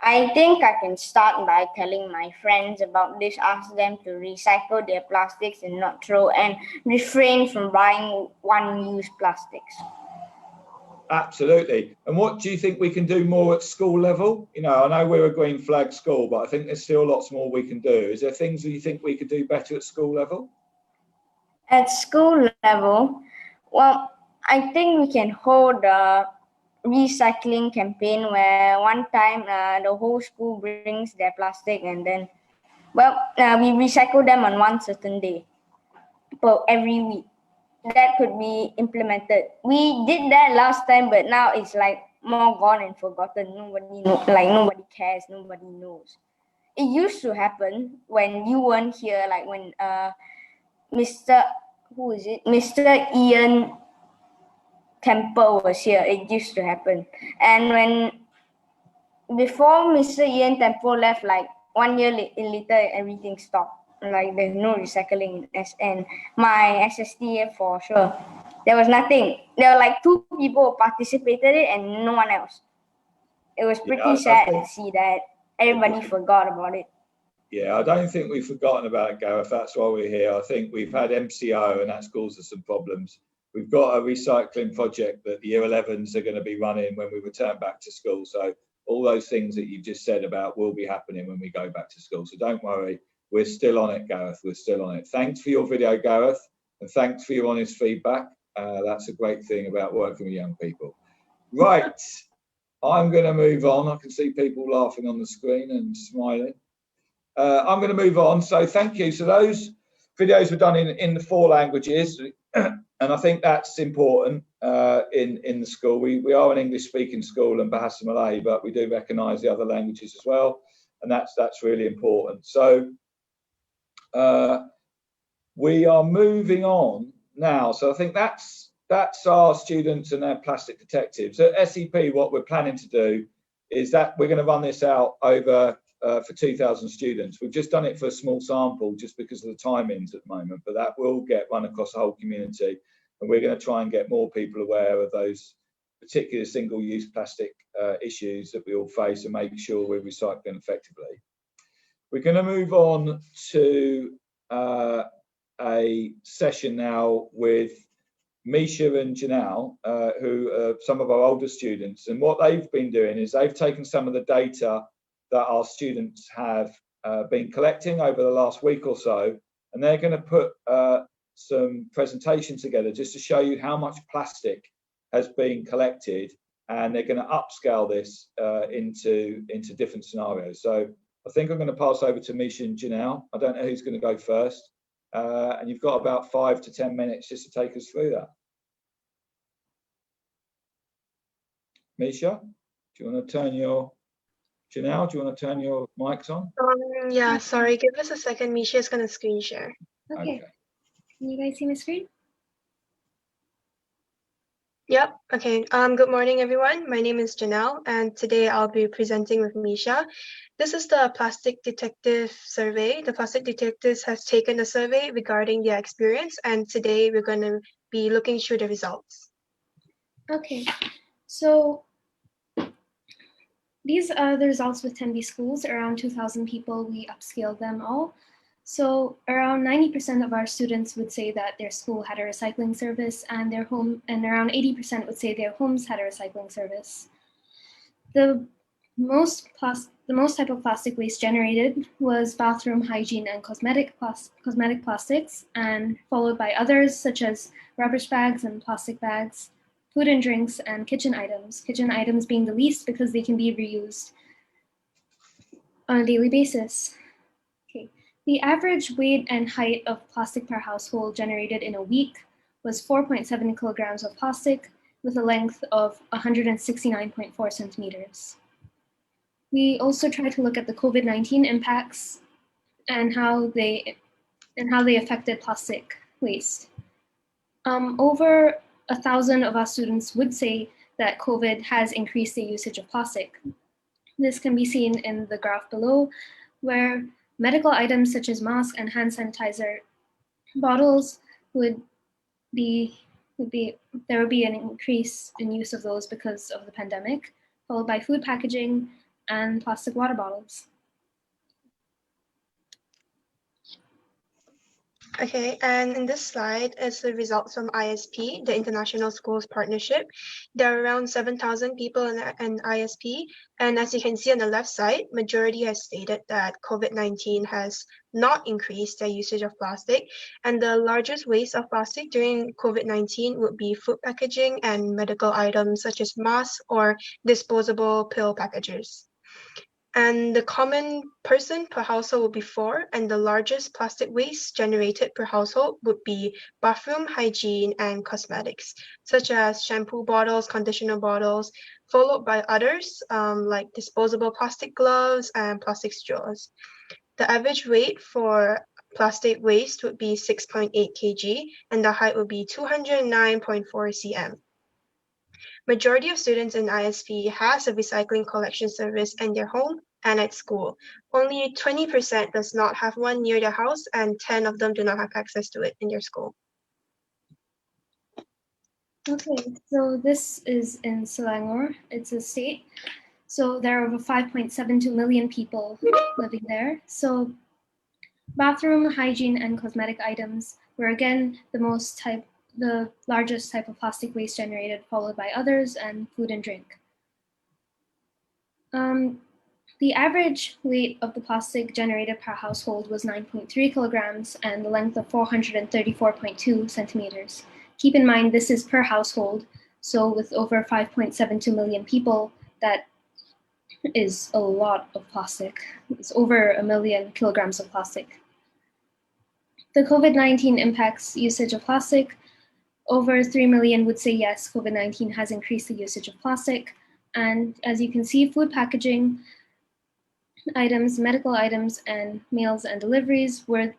I think I can start by telling my friends about this, ask them to recycle their plastics and not throw, and refrain from buying one-use plastics. Absolutely. And what do you think we can do more at school level? You know, I know we're a green flag school, but I think there's still lots more we can do. Is there things that you think we could do better at school level? At school level, well, I think we can hold a recycling campaign where one time the whole school brings their plastic and then, well, we recycle them on one certain day for every week. That could be implemented. We did that last time, but now it's like more gone and forgotten. Nobody cares. Nobody knows. it used to happen when you weren't here, like when Mr. Who is it? Mr. Ian Temple was here. It used to happen. And when before Mr. Ian Temple left, like 1 year later, everything stopped. Like there's no recycling in SN. My SST for sure. There was nothing. There were like 2 people who participated in it and no one else. It was pretty sad to see that everybody forgot about it. Yeah, I don't think we've forgotten about it, Gareth. That's why we're here. I think we've had MCO and that's caused us some problems. We've got a recycling project that the year 11s are going to be running when we return back to school. So all those things that you've just said about will be happening when we go back to school. So don't worry, we're still on it, Gareth. We're still on it. Thanks for your video, Gareth, and thanks for your honest feedback. That's a great thing about working with young people. Right, I'm going to move on. I can see people laughing on the screen and smiling. I'm going to move on. So thank you. So those videos were done in the 4 languages, and I think that's important in the school. We are an English-speaking school in Bahasa Malay, but we do recognise the other languages as well, and that's really important. So we are moving on now. So I think that's our students and their plastic detectives. At SEP, what we're planning to do is that we're going to run this out over for 2,000 students. We've just done it for a small sample just because of the timings at the moment, but that will get run across the whole community, and we're going to try and get more people aware of those particular single-use plastic issues that we all face and make sure we're recycling effectively. We're going to move on to a session now with Misha and Janelle, who are some of our older students, and what they've been doing is they've taken some of the data that our students have been collecting over the last week or so, and they're going to put some presentations together just to show you how much plastic has been collected, and they're going to upscale this into different scenarios. So I think I'm going to pass over to Misha and Janelle. I don't know who's going to go first, and you've got about 5 to 10 minutes just to take us through that. Misha, do you want to turn your Janelle, do you want to turn your mics on? Yeah, sorry, give us a second. Misha is going to screen share. Okay. Can you guys see my screen? Yep, okay. Good morning, everyone. My name is Janelle, and today I'll be presenting with Misha. This is the Plastic Detective survey. The Plastic Detectives has taken a survey regarding their experience, and today we're going to be looking through the results. Okay, so these are the results with Tenby schools. Around 2,000 people, we upscaled them all. So around 90% of our students would say that their school had a recycling service, and around 80% would say their homes had a recycling service. The most type of plastic waste generated was bathroom hygiene and cosmetic plastics, and followed by others such as rubbish bags and plastic bags, food and drinks, and kitchen items being the least because they can be reused on a daily basis. Okay. The average weight and height of plastic per household generated in a week was 4.7 kilograms of plastic with a length of 169.4 centimeters. We also tried to look at the COVID-19 impacts and how they affected plastic waste. Over 1,000 of our students would say that COVID has increased the usage of plastic. This can be seen in the graph below, where medical items such as masks and hand sanitizer bottles there would be an increase in use of those because of the pandemic, followed by food packaging and plastic water bottles. Okay, and in this slide is the results from ISP, the International Schools Partnership. There are around 7,000 people in ISP, and as you can see on the left side, majority has stated that COVID-19 has not increased their usage of plastic, and the largest waste of plastic during COVID-19 would be food packaging and medical items such as masks or disposable pill packages. And the common person per household would be 4, and the largest plastic waste generated per household would be bathroom hygiene and cosmetics, such as shampoo bottles, conditioner bottles, followed by others like disposable plastic gloves and plastic straws. The average weight for plastic waste would be 6.8 kg, and the height would be 209.4 cm. Majority of students in ISP has a recycling collection service in their home and at school. Only 20% does not have one near their house, and 10 of them do not have access to it in their school. Okay, so this is in Selangor. It's a state. So there are over 5.72 million people living there. So bathroom, hygiene, and cosmetic items were again the largest type of plastic waste generated, followed by others, and food and drink. The average weight of the plastic generated per household was 9.3 kilograms and the length of 434.2 centimeters. Keep in mind, this is per household. So with over 5.72 million people, that is a lot of plastic. It's over 1 million kilograms of plastic. The COVID-19 impacts usage of plastic. Over 3 million would say yes, COVID-19 has increased the usage of plastic. And as you can see, food packaging items, medical items, and meals and deliveries were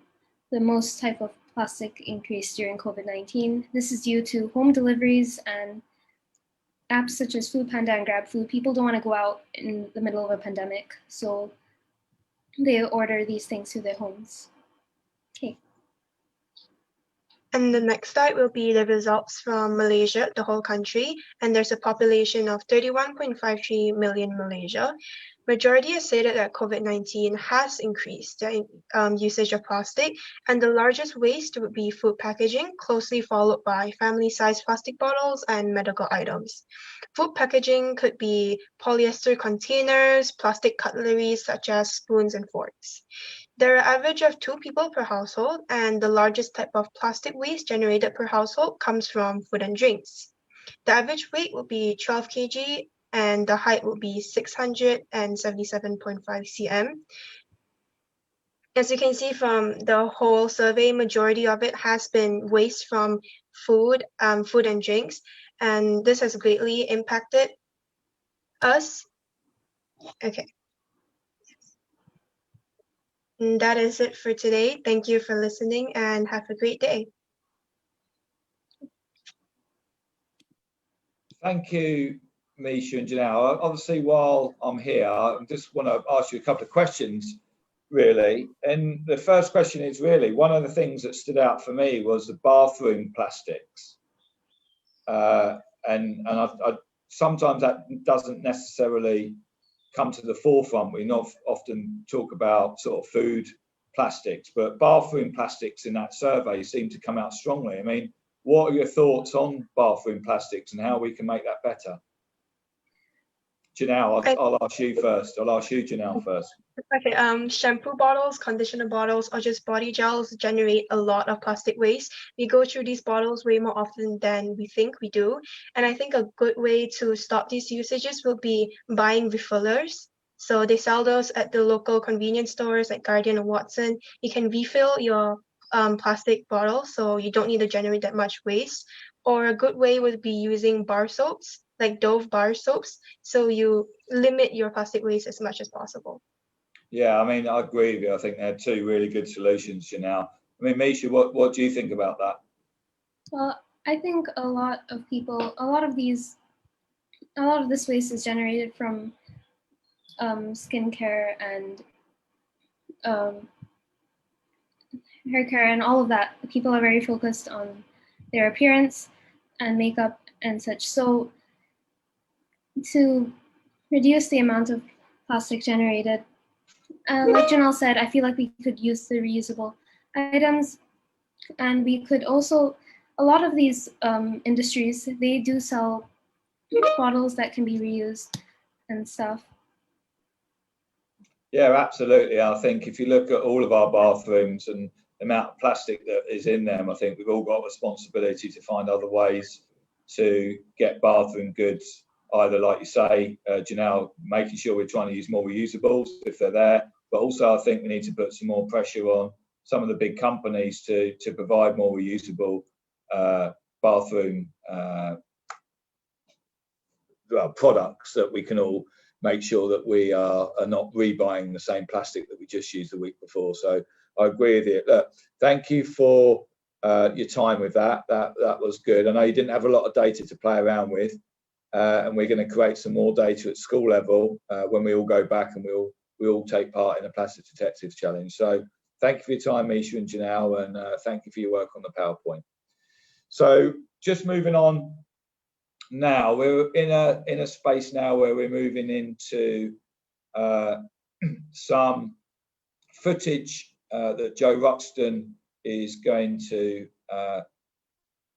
the most type of plastic increase during COVID-19. This is due to home deliveries and apps such as Food Panda and Grab Food. People don't want to go out in the middle of a pandemic, so they order these things to their homes. Okay. And the next slide will be the results from Malaysia, the whole country. And there's a population of 31.53 million in Malaysia. Majority has stated that COVID-19 has increased the usage of plastic, and the largest waste would be food packaging, closely followed by family-sized plastic bottles and medical items. Food packaging could be polyester containers, plastic cutlery such as spoons and forks. There are an average of 2 people per household, and the largest type of plastic waste generated per household comes from food and drinks. The average weight will be 12 kg, and the height will be 677.5 cm. As you can see from the whole survey, majority of it has been waste from food and drinks, and this has greatly impacted us. Okay. And that is it for today. Thank you for listening and have a great day. Thank you, Misha and Janelle. Obviously, while I'm here, I just want to ask you a couple of questions, really. And the first question is really, one of the things that stood out for me was the bathroom plastics. And I sometimes that doesn't necessarily come to the forefront. We not often talk about sort of food plastics, but bathroom plastics in that survey seem to come out strongly. I mean, what are your thoughts on bathroom plastics and how we can make that better? Janelle, I'll ask you first. I'll ask you, Janelle, first. Okay, shampoo bottles, conditioner bottles, or just body gels generate a lot of plastic waste. We go through these bottles way more often than we think we do. And I think a good way to stop these usages will be buying refillers. So they sell those at the local convenience stores like Guardian or Watson. You can refill your plastic bottle, so you don't need to generate that much waste. Or a good way would be using bar soaps, like Dove bar soaps, so you limit your plastic waste as much as possible. Yeah, I mean, I agree with you. I think they're two really good solutions, Janelle. I mean, Misha, what do you think about that? Well, I think a lot of this waste is generated from skincare and hair care and all of that. People are very focused on their appearance and makeup and such. So to reduce the amount of plastic generated, like Janelle said, I feel like we could use the reusable items, and we could also, a lot of these industries, they do sell bottles that can be reused and stuff. Yeah, absolutely. I think if you look at all of our bathrooms and the amount of plastic that is in them, I think we've all got a responsibility to find other ways to get bathroom goods, either, like you say, Janelle, making sure we're trying to use more reusables if they're there, but also I think we need to put some more pressure on some of the big companies to provide more reusable bathroom products that we can all make sure that we are not rebuying the same plastic that we just used the week before. So I agree with you. Look, thank you for your time with that. That was good. I know you didn't have a lot of data to play around with, and we're going to create some more data at school level when we all go back and we all take part in a Plastic Detectives Challenge. So thank you for your time, Misha and Janelle, and thank you for your work on the PowerPoint. So just moving on now, we're in a space now where we're moving into some footage that Jo Ruxton is going to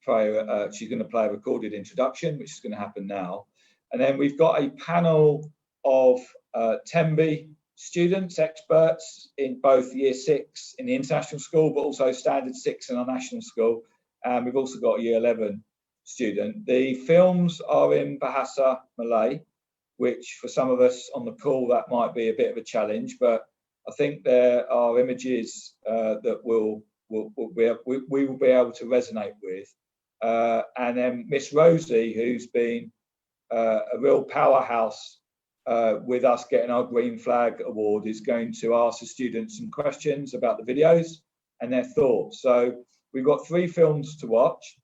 play. She's going to play a recorded introduction, which is going to happen now. And then we've got a panel of Tenby students, experts in both Year 6 in the international school, but also Standard 6 in our national school. And we've also got a Year 11 student. The films are in Bahasa Malay, which for some of us on the call, that might be a bit of a challenge, but I think there are images that we will be able to resonate with. And then Miss Rosie, who's been a real powerhouse with us getting our Green Flag Award, is going to ask the students some questions about the videos and their thoughts. So we've got 3 films to watch,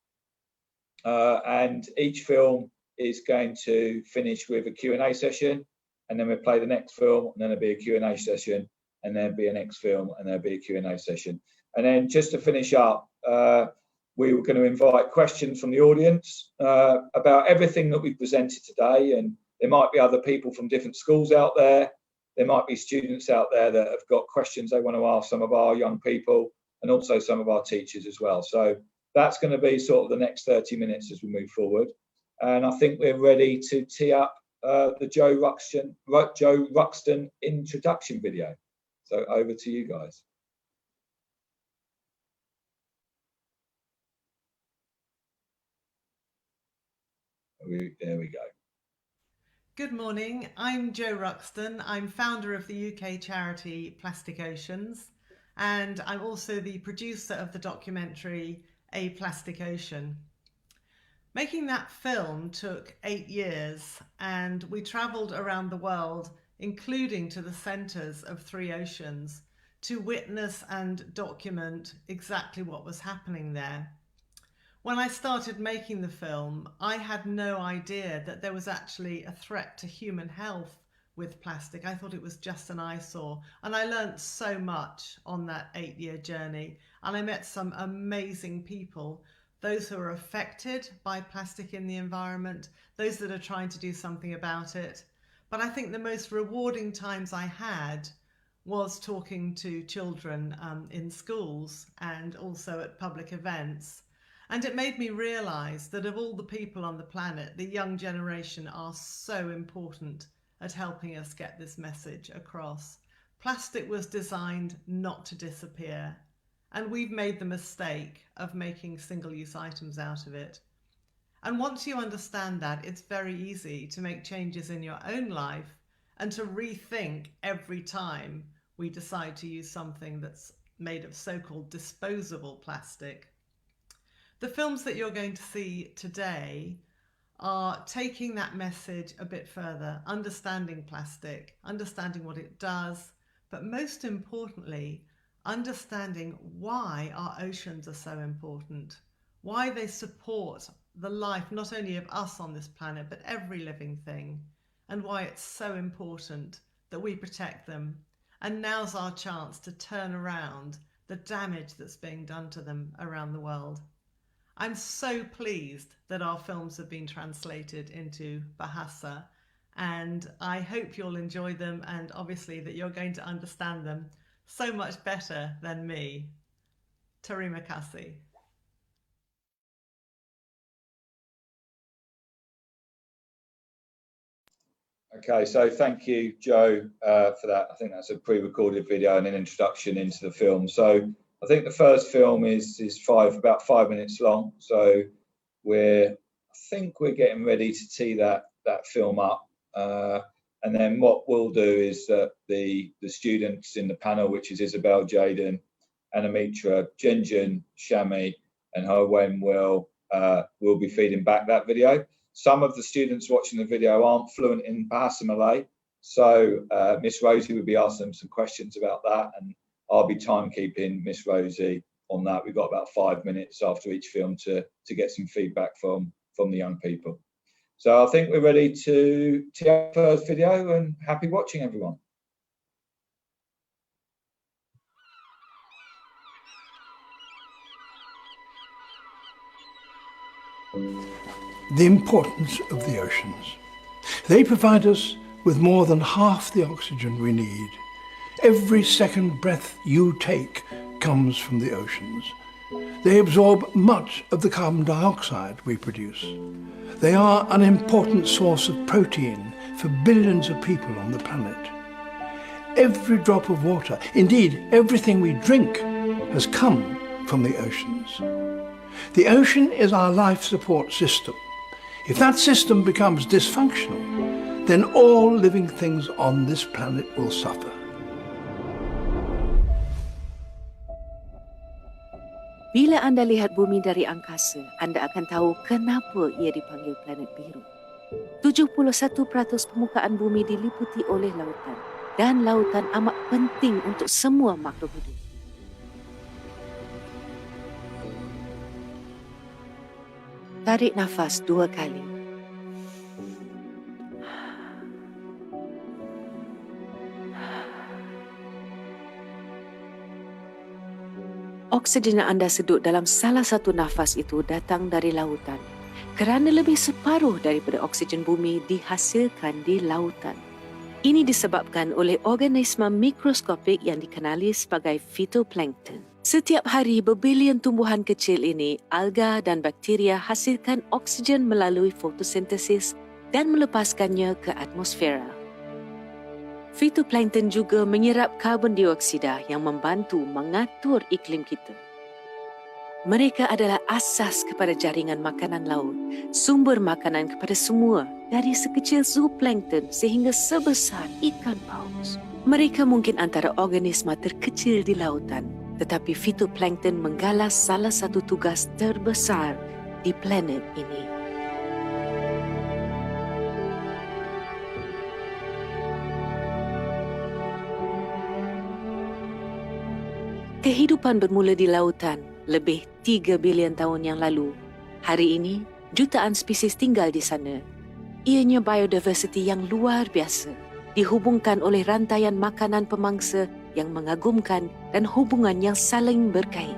and each film is going to finish with a Q&A session, and then we'll play the next film, and then there'll be a Q&A session, and then there'll be a next film, and there'll be a Q&A session. And then just to finish up, we were going to invite questions from the audience about everything that we presented today, and there might be other people from different schools out there. There might be students out there that have got questions they want to ask some of our young people, and also some of our teachers as well. So that's going to be sort of the next 30 minutes as we move forward. And I think we're ready to tee up the Jo Ruxton introduction video. So over to you guys. There we go. Good morning, I'm Jo Ruxton. I'm founder of the UK charity Plastic Oceans, and I'm also the producer of the documentary A Plastic Ocean. Making that film took 8 years, and we travelled around the world, including to the centres of 3 oceans, to witness and document exactly what was happening there. When I started making the film, I had no idea that there was actually a threat to human health with plastic. I thought it was just an eyesore, and I learnt so much on that 8-year journey, and I met some amazing people, those who are affected by plastic in the environment, those that are trying to do something about it. But I think the most rewarding times I had was talking to children in schools and also at public events. And it made me realise that of all the people on the planet, the young generation are so important at helping us get this message across. Plastic was designed not to disappear, and we've made the mistake of making single-use items out of it. And once you understand that, it's very easy to make changes in your own life and to rethink every time we decide to use something that's made of so-called disposable plastic. The films that you're going to see today are taking that message a bit further, understanding plastic, understanding what it does, but most importantly, understanding why our oceans are so important, why they support the life not only of us on this planet, but every living thing, and why it's so important that we protect them. And now's our chance to turn around the damage that's being done to them around the world. I'm so pleased that our films have been translated into Bahasa, and I hope you'll enjoy them, and obviously that you're going to understand them so much better than me. Terima kasih. Okay, so thank you, Jo, for that. I think that's a pre-recorded video and an introduction into the film. So I think the first film is about 5 minutes long. So I think we're getting ready to tee that film up. And then what we'll do is that the students in the panel, which is Isabel, Jaden, Anamitra, Jinjin, Shami, and Howen will be feeding back that video. Some of the students watching the video aren't fluent in Bahasa Malay, so Miss Rosie will be asking them some questions about that, and I'll be timekeeping Miss Rosie on that. We've got about 5 minutes after each film to get some feedback from the young people. So I think we're ready to our first video, and happy watching, everyone. The importance of the oceans. They provide us with more than half the oxygen we need. Every second breath you take comes from the oceans. They absorb much of the carbon dioxide we produce. They are an important source of protein for billions of people on the planet. Every drop of water, indeed everything we drink, has come from the oceans. The ocean is our life support system. If that system becomes dysfunctional, then all living things on this planet will suffer. Bila anda lihat bumi dari angkasa, anda akan tahu kenapa ia dipanggil planet biru. 71% permukaan bumi diliputi oleh lautan, dan lautan amat penting untuk semua makhluk hidup. Tarik nafas 2 kali. Oksigen yang anda sedut dalam salah satu nafas itu datang dari lautan, kerana lebih separuh daripada oksigen bumi dihasilkan di lautan. Ini disebabkan oleh organisma mikroskopik yang dikenali sebagai phytoplankton. Setiap hari berbilion tumbuhan kecil ini, alga dan bakteria hasilkan oksigen melalui fotosintesis dan melepaskannya ke atmosfera. Phytoplankton juga menyerap karbon dioksida yang membantu mengatur iklim kita. Mereka adalah asas kepada jaringan makanan laut, sumber makanan kepada semua, dari sekecil zooplankton sehingga sebesar ikan paus. Mereka mungkin antara organisma terkecil di lautan, tetapi phytoplankton menggalas salah satu tugas terbesar di planet ini. Kehidupan bermula di lautan lebih 3 bilion tahun yang lalu. Hari ini, jutaan spesies tinggal di sana. Ianya biodiversity yang luar biasa, dihubungkan oleh rantaian makanan pemangsa yang mengagumkan dan hubungan yang saling berkait.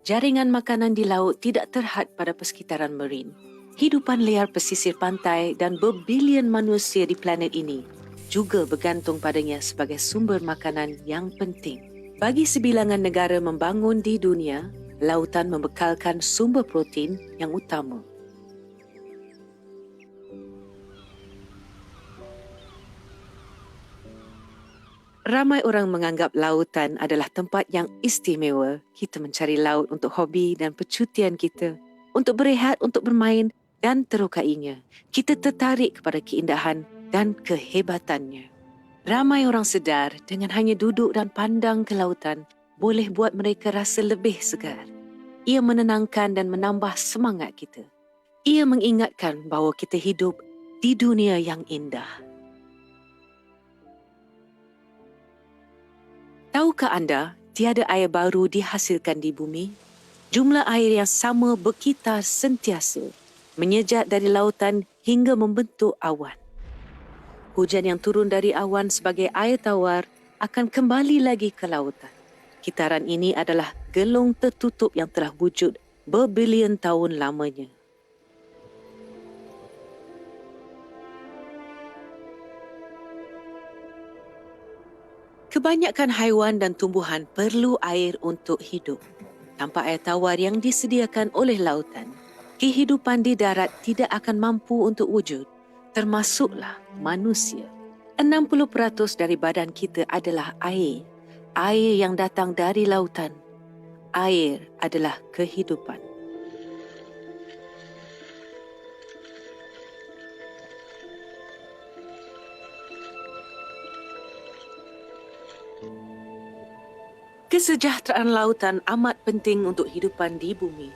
Jaringan makanan di laut tidak terhad pada persekitaran marin. Hidupan liar pesisir pantai dan berbilion manusia di planet ini juga bergantung padanya sebagai sumber makanan yang penting. Bagi sebilangan negara membangun di dunia, lautan membekalkan sumber protein yang utama. Ramai orang menganggap lautan adalah tempat yang istimewa. Kita mencari laut untuk hobi dan percutian kita, untuk berehat, untuk bermain dan terukainya. Kita tertarik kepada keindahan dan kehebatannya. Ramai orang sedar dengan hanya duduk dan pandang ke lautan boleh buat mereka rasa lebih segar. Ia menenangkan dan menambah semangat kita. Ia mengingatkan bahawa kita hidup di dunia yang indah. Tahukah anda, tiada air baru dihasilkan di bumi? Jumlah air yang sama berkitar sentiasa, menyejak dari lautan hingga membentuk awan. Hujan yang turun dari awan sebagai air tawar akan kembali lagi ke lautan. Kitaran ini adalah gelung tertutup yang telah wujud berbilion tahun lamanya. Kebanyakan haiwan dan tumbuhan perlu air untuk hidup. Tanpa air tawar yang disediakan oleh lautan, kehidupan di darat tidak akan mampu untuk wujud, termasuklah manusia. 60% dari badan kita adalah air. Air yang datang dari lautan. Air adalah kehidupan. Kesejahteraan lautan amat penting untuk hidupan di bumi.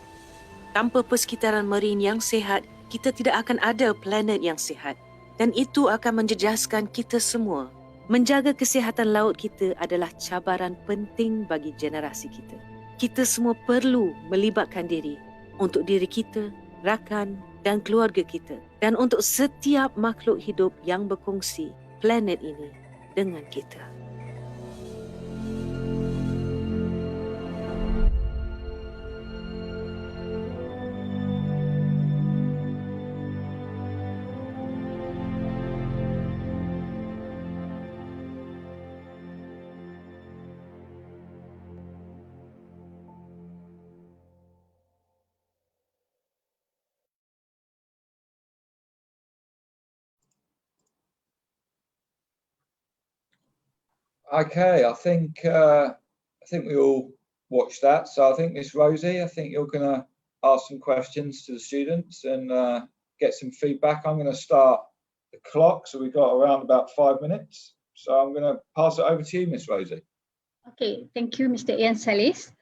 Tanpa persekitaran marin yang sihat, kita tidak akan ada planet yang sihat. Dan itu akan menjejaskan kita semua. Menjaga kesihatan laut kita adalah cabaran penting bagi generasi kita. Kita semua perlu melibatkan diri untuk diri kita, rakan dan keluarga kita. Dan untuk setiap makhluk hidup yang berkongsi planet ini dengan kita. Okay, I think we all watched that. So I think Miss Rosie, I think you're going to ask some questions to the students and get some feedback. I'm going to start the clock, so we've got around about 5 minutes. So I'm going to pass it over to you, Miss Rosie. Okay, thank you, Mr. Ian Salis.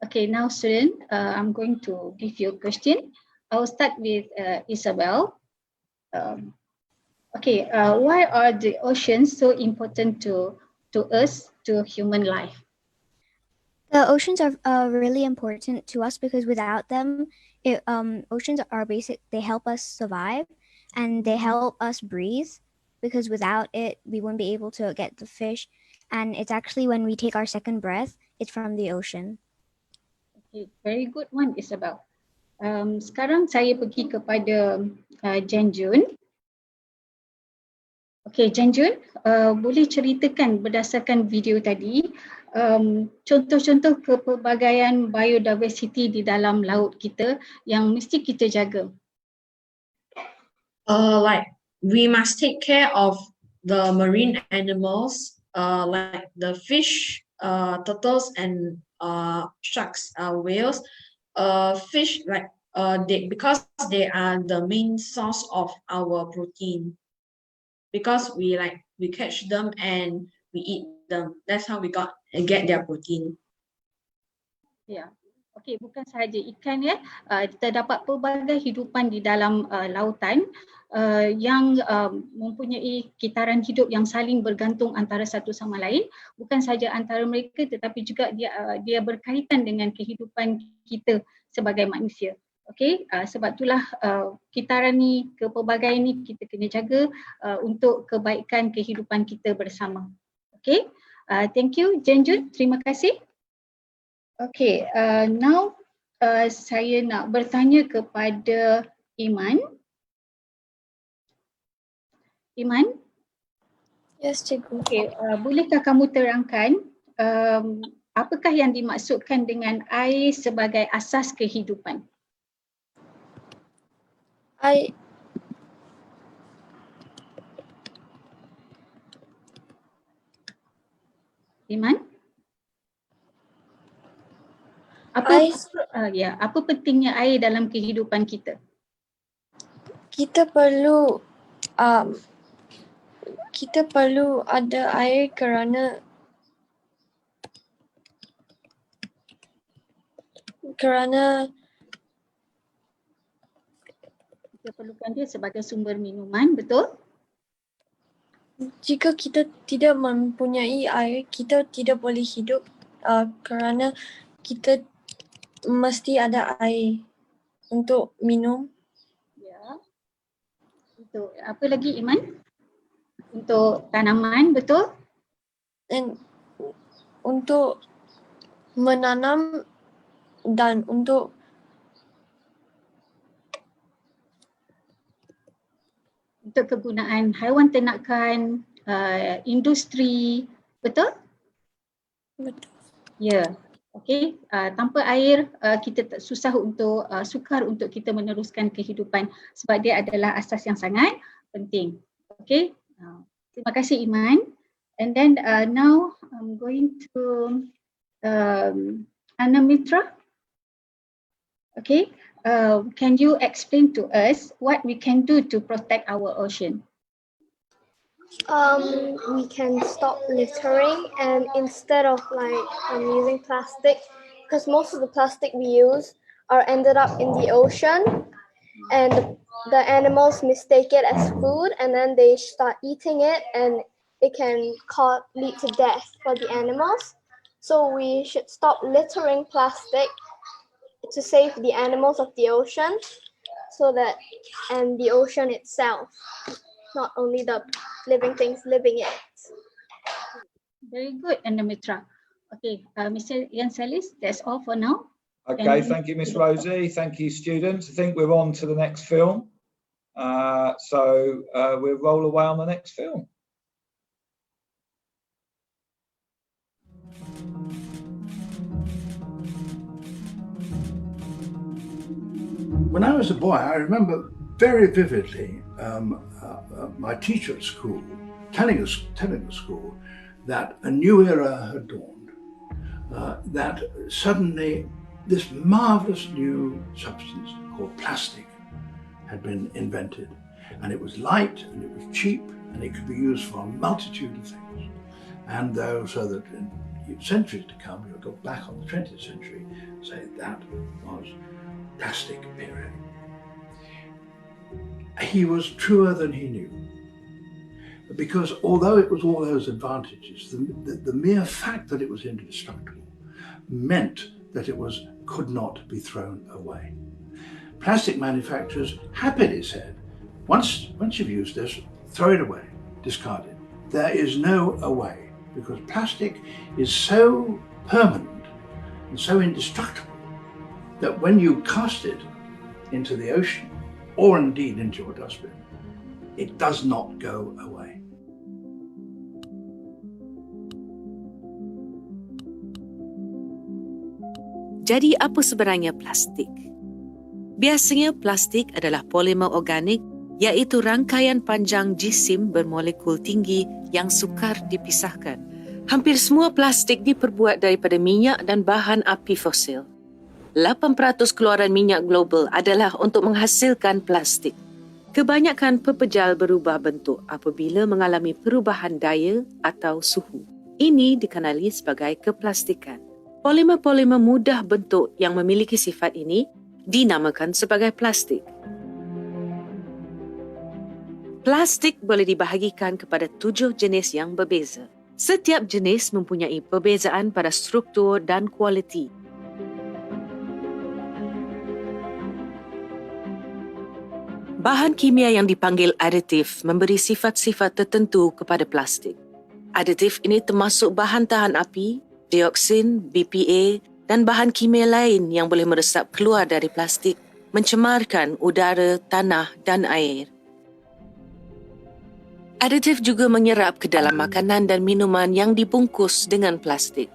Okay, now student, I'm going to give you a question. I will start with Isabel. Why are the oceans so important to us, to human life? The oceans are really important to us because without them, oceans are basic. They help us survive and they help us breathe because without it, we wouldn't be able to get the fish. And it's actually when we take our second breath, it's from the ocean. Okay, very good one, Isabel. Sekarang saya pergi kepada Jan Jun. Okay, Jan Jun, boleh ceritakan berdasarkan video tadi contoh-contoh kepelbagaian biodiversity di dalam laut kita yang mesti kita jaga. Like we must take care of the marine animals, like the fish, turtles, and sharks, whales. Fish, like because they are the main source of our protein. Because we catch them and we eat them. That's how we get their protein. Ya, okey, bukan sahaja ikan ya, terdapat pelbagai hidupan di dalam lautan yang mempunyai kitaran hidup yang saling bergantung antara satu sama lain. Bukan sahaja antara mereka tetapi juga dia berkaitan dengan kehidupan kita sebagai manusia. Okey, sebab itulah kitaran ni, kepelbagaian ni kita kena jaga untuk kebaikan kehidupan kita bersama. Okey, thank you Jan Jun, terima kasih. Okey, now saya nak bertanya kepada Iman. Iman? Yes, cikgu. Okey, bolehkah kamu terangkan apakah yang dimaksudkan dengan air sebagai asas kehidupan? Iman? Apa pentingnya air dalam kehidupan kita? Kita perlu ada air kerana kita perlukan dia sebagai sumber minuman, betul? Jika kita tidak mempunyai air, kita tidak boleh hidup kerana kita mesti ada air untuk minum. Ya. Untuk apa lagi Iman? Untuk tanaman, betul? Dan untuk menanam dan untuk kegunaan haiwan ternakan, industri, betul? Betul. Ya, okey. Tanpa air kita sukar untuk kita meneruskan kehidupan sebab dia adalah asas yang sangat penting. Okey. Terima kasih Iman. And then now I'm going to Anna Mitra. Okay. Can you explain to us what we can do to protect our ocean? We can stop littering, and instead of using plastic, because most of the plastic we use are ended up in the ocean, and the animals mistake it as food, and then they start eating it, and it can lead to death for the animals. So we should stop littering plastic to save the animals of the ocean, and the ocean itself, not only the living things living in it. Very good, Anamitra. Okay, Mr. Yanselis, that's all for now. Okay, thank you, Miss Rosie. Thank you, students. I think we're on to the next film. So we'll roll away on the next film. When I was a boy, I remember very vividly my teacher at school telling the school that a new era had dawned, that suddenly this marvelous new substance called plastic had been invented, and it was light and it was cheap and it could be used for a multitude of things. And so that in centuries to come, you'll look back on the 20th century and say that was plastic period. He was truer than he knew, because although it was all those advantages, the mere fact that it was indestructible meant that it could not be thrown away. Plastic manufacturers happily said, once you've used this, throw it away, discard it. There is no away, because plastic is so permanent and so indestructible that when you cast it into the ocean, or indeed into your dustbin, it does not go away. Jadi apa sebenarnya plastik? Biasanya plastik adalah polimer organik, iaitu rangkaian panjang jisim bermolekul tinggi yang sukar dipisahkan. Hampir semua plastik diperbuat daripada minyak dan bahan api fosil. 8% keluaran minyak global adalah untuk menghasilkan plastik. Kebanyakan pepejal berubah bentuk apabila mengalami perubahan daya atau suhu. Ini dikenali sebagai keplastikan. Polimer-polimer mudah bentuk yang memiliki sifat ini dinamakan sebagai plastik. Plastik boleh dibahagikan kepada 7 jenis yang berbeza. Setiap jenis mempunyai perbezaan pada struktur dan kualiti. Bahan kimia yang dipanggil aditif memberi sifat-sifat tertentu kepada plastik. Aditif ini termasuk bahan tahan api, dioksin, BPA dan bahan kimia lain yang boleh meresap keluar dari plastik, mencemarkan udara, tanah dan air. Aditif juga menyerap ke dalam makanan dan minuman yang dibungkus dengan plastik.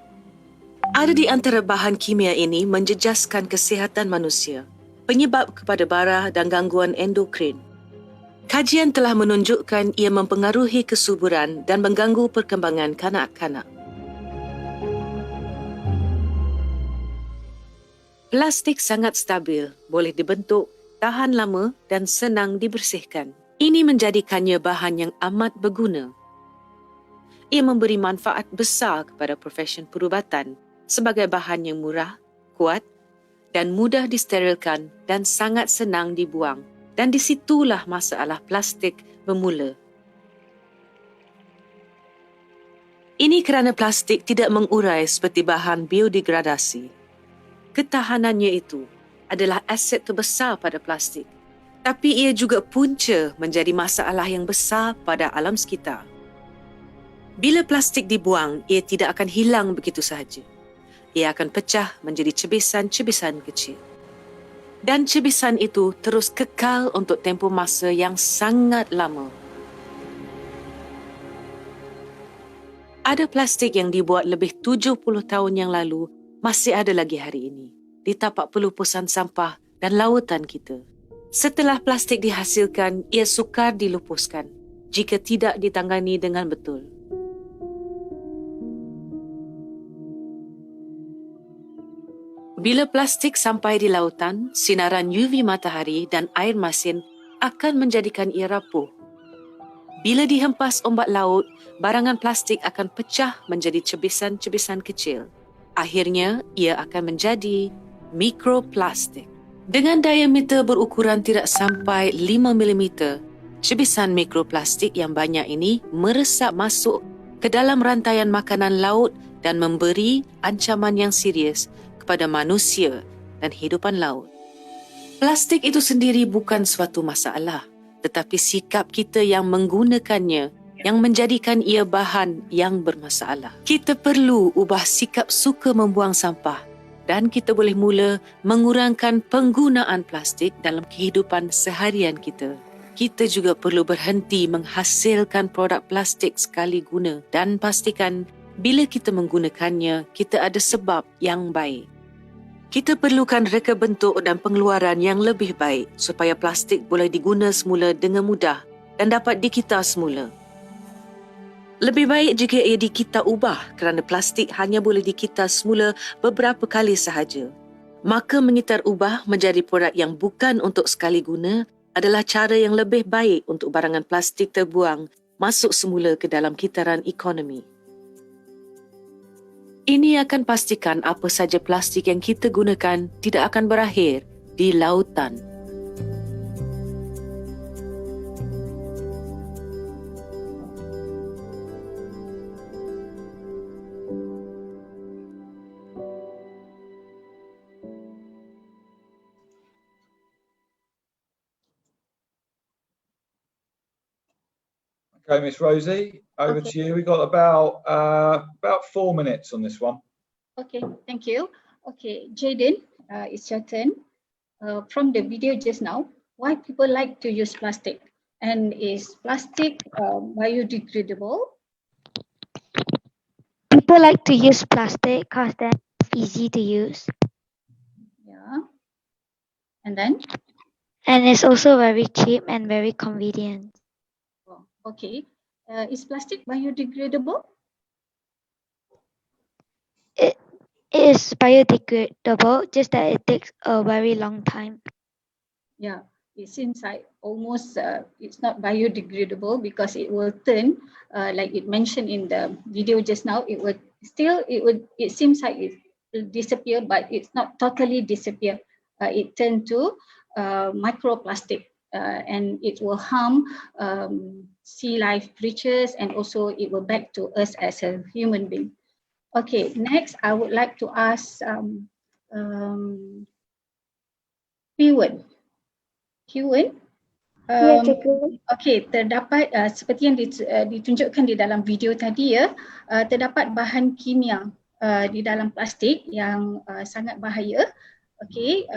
Ada di antara bahan kimia ini menjejaskan kesihatan manusia, penyebab kepada bara dan gangguan endokrin. Kajian telah menunjukkan ia mempengaruhi kesuburan dan mengganggu perkembangan kanak-kanak. Plastik sangat stabil, boleh dibentuk, tahan lama dan senang dibersihkan. Ini menjadikannya bahan yang amat berguna. Ia memberi manfaat besar kepada profesion perubatan sebagai bahan yang murah, kuat dan mudah disterilkan dan sangat senang dibuang. Dan di situlah masalah plastik bermula. Ini kerana plastik tidak mengurai seperti bahan biodegradasi. Ketahanannya itu adalah aset terbesar pada plastik. Tapi ia juga punca menjadi masalah yang besar pada alam sekitar. Bila plastik dibuang, ia tidak akan hilang begitu sahaja. Ia akan pecah menjadi cebisan-cebisan kecil. Dan cebisan itu terus kekal untuk tempoh masa yang sangat lama. Ada plastik yang dibuat lebih 70 tahun yang lalu masih ada lagi hari ini di tapak pelupusan sampah dan lautan kita. Setelah plastik dihasilkan, ia sukar dilupuskan jika tidak ditangani dengan betul. Bila plastik sampai di lautan, sinaran UV matahari dan air masin akan menjadikan ia rapuh. Bila dihempas ombak laut, barangan plastik akan pecah menjadi cebisan-cebisan kecil. Akhirnya, ia akan menjadi mikroplastik. Dengan diameter berukuran tidak sampai 5 mm, cebisan mikroplastik yang banyak ini meresap masuk ke dalam rantaian makanan laut dan memberi ancaman yang serius kepada manusia dan hidupan laut. Plastik itu sendiri bukan suatu masalah, tetapi sikap kita yang menggunakannya yang menjadikan ia bahan yang bermasalah. Kita perlu ubah sikap suka membuang sampah dan kita boleh mula mengurangkan penggunaan plastik dalam kehidupan seharian kita. Kita juga perlu berhenti menghasilkan produk plastik sekali guna dan pastikan bila kita menggunakannya, kita ada sebab yang baik. Kita perlukan reka bentuk dan pengeluaran yang lebih baik supaya plastik boleh diguna semula dengan mudah dan dapat dikita semula. Lebih baik jika ia dikita ubah kerana plastik hanya boleh dikita semula beberapa kali sahaja. Maka mengitar ubah menjadi produk yang bukan untuk sekali guna adalah cara yang lebih baik untuk barangan plastik terbuang masuk semula ke dalam kitaran ekonomi. Ini akan pastikan apa saja plastik yang kita gunakan tidak akan berakhir di lautan. Okay, Miss Rosie, over to you. We've got about 4 minutes on this one. Okay, thank you. Okay, Jaden, it's your turn. From the video just now, why people like to use plastic? And is plastic biodegradable? People like to use plastic because they're easy to use. Yeah. And then? And it's also very cheap and very convenient. Okay. Is plastic biodegradable? It is biodegradable, just that it takes a very long time. Yeah, it seems like almost it's not biodegradable because it will turn, like it mentioned in the video just now, it seems like it will disappear, but it's not totally disappear. It turned to microplastic and it will harm sea life creatures and also it will back to us as a human being. Okay, next I would like to ask Kewan. Okay, terdapat seperti yang ditunjukkan di dalam video tadi ya, terdapat bahan kimia di dalam plastik yang sangat bahaya. Okay,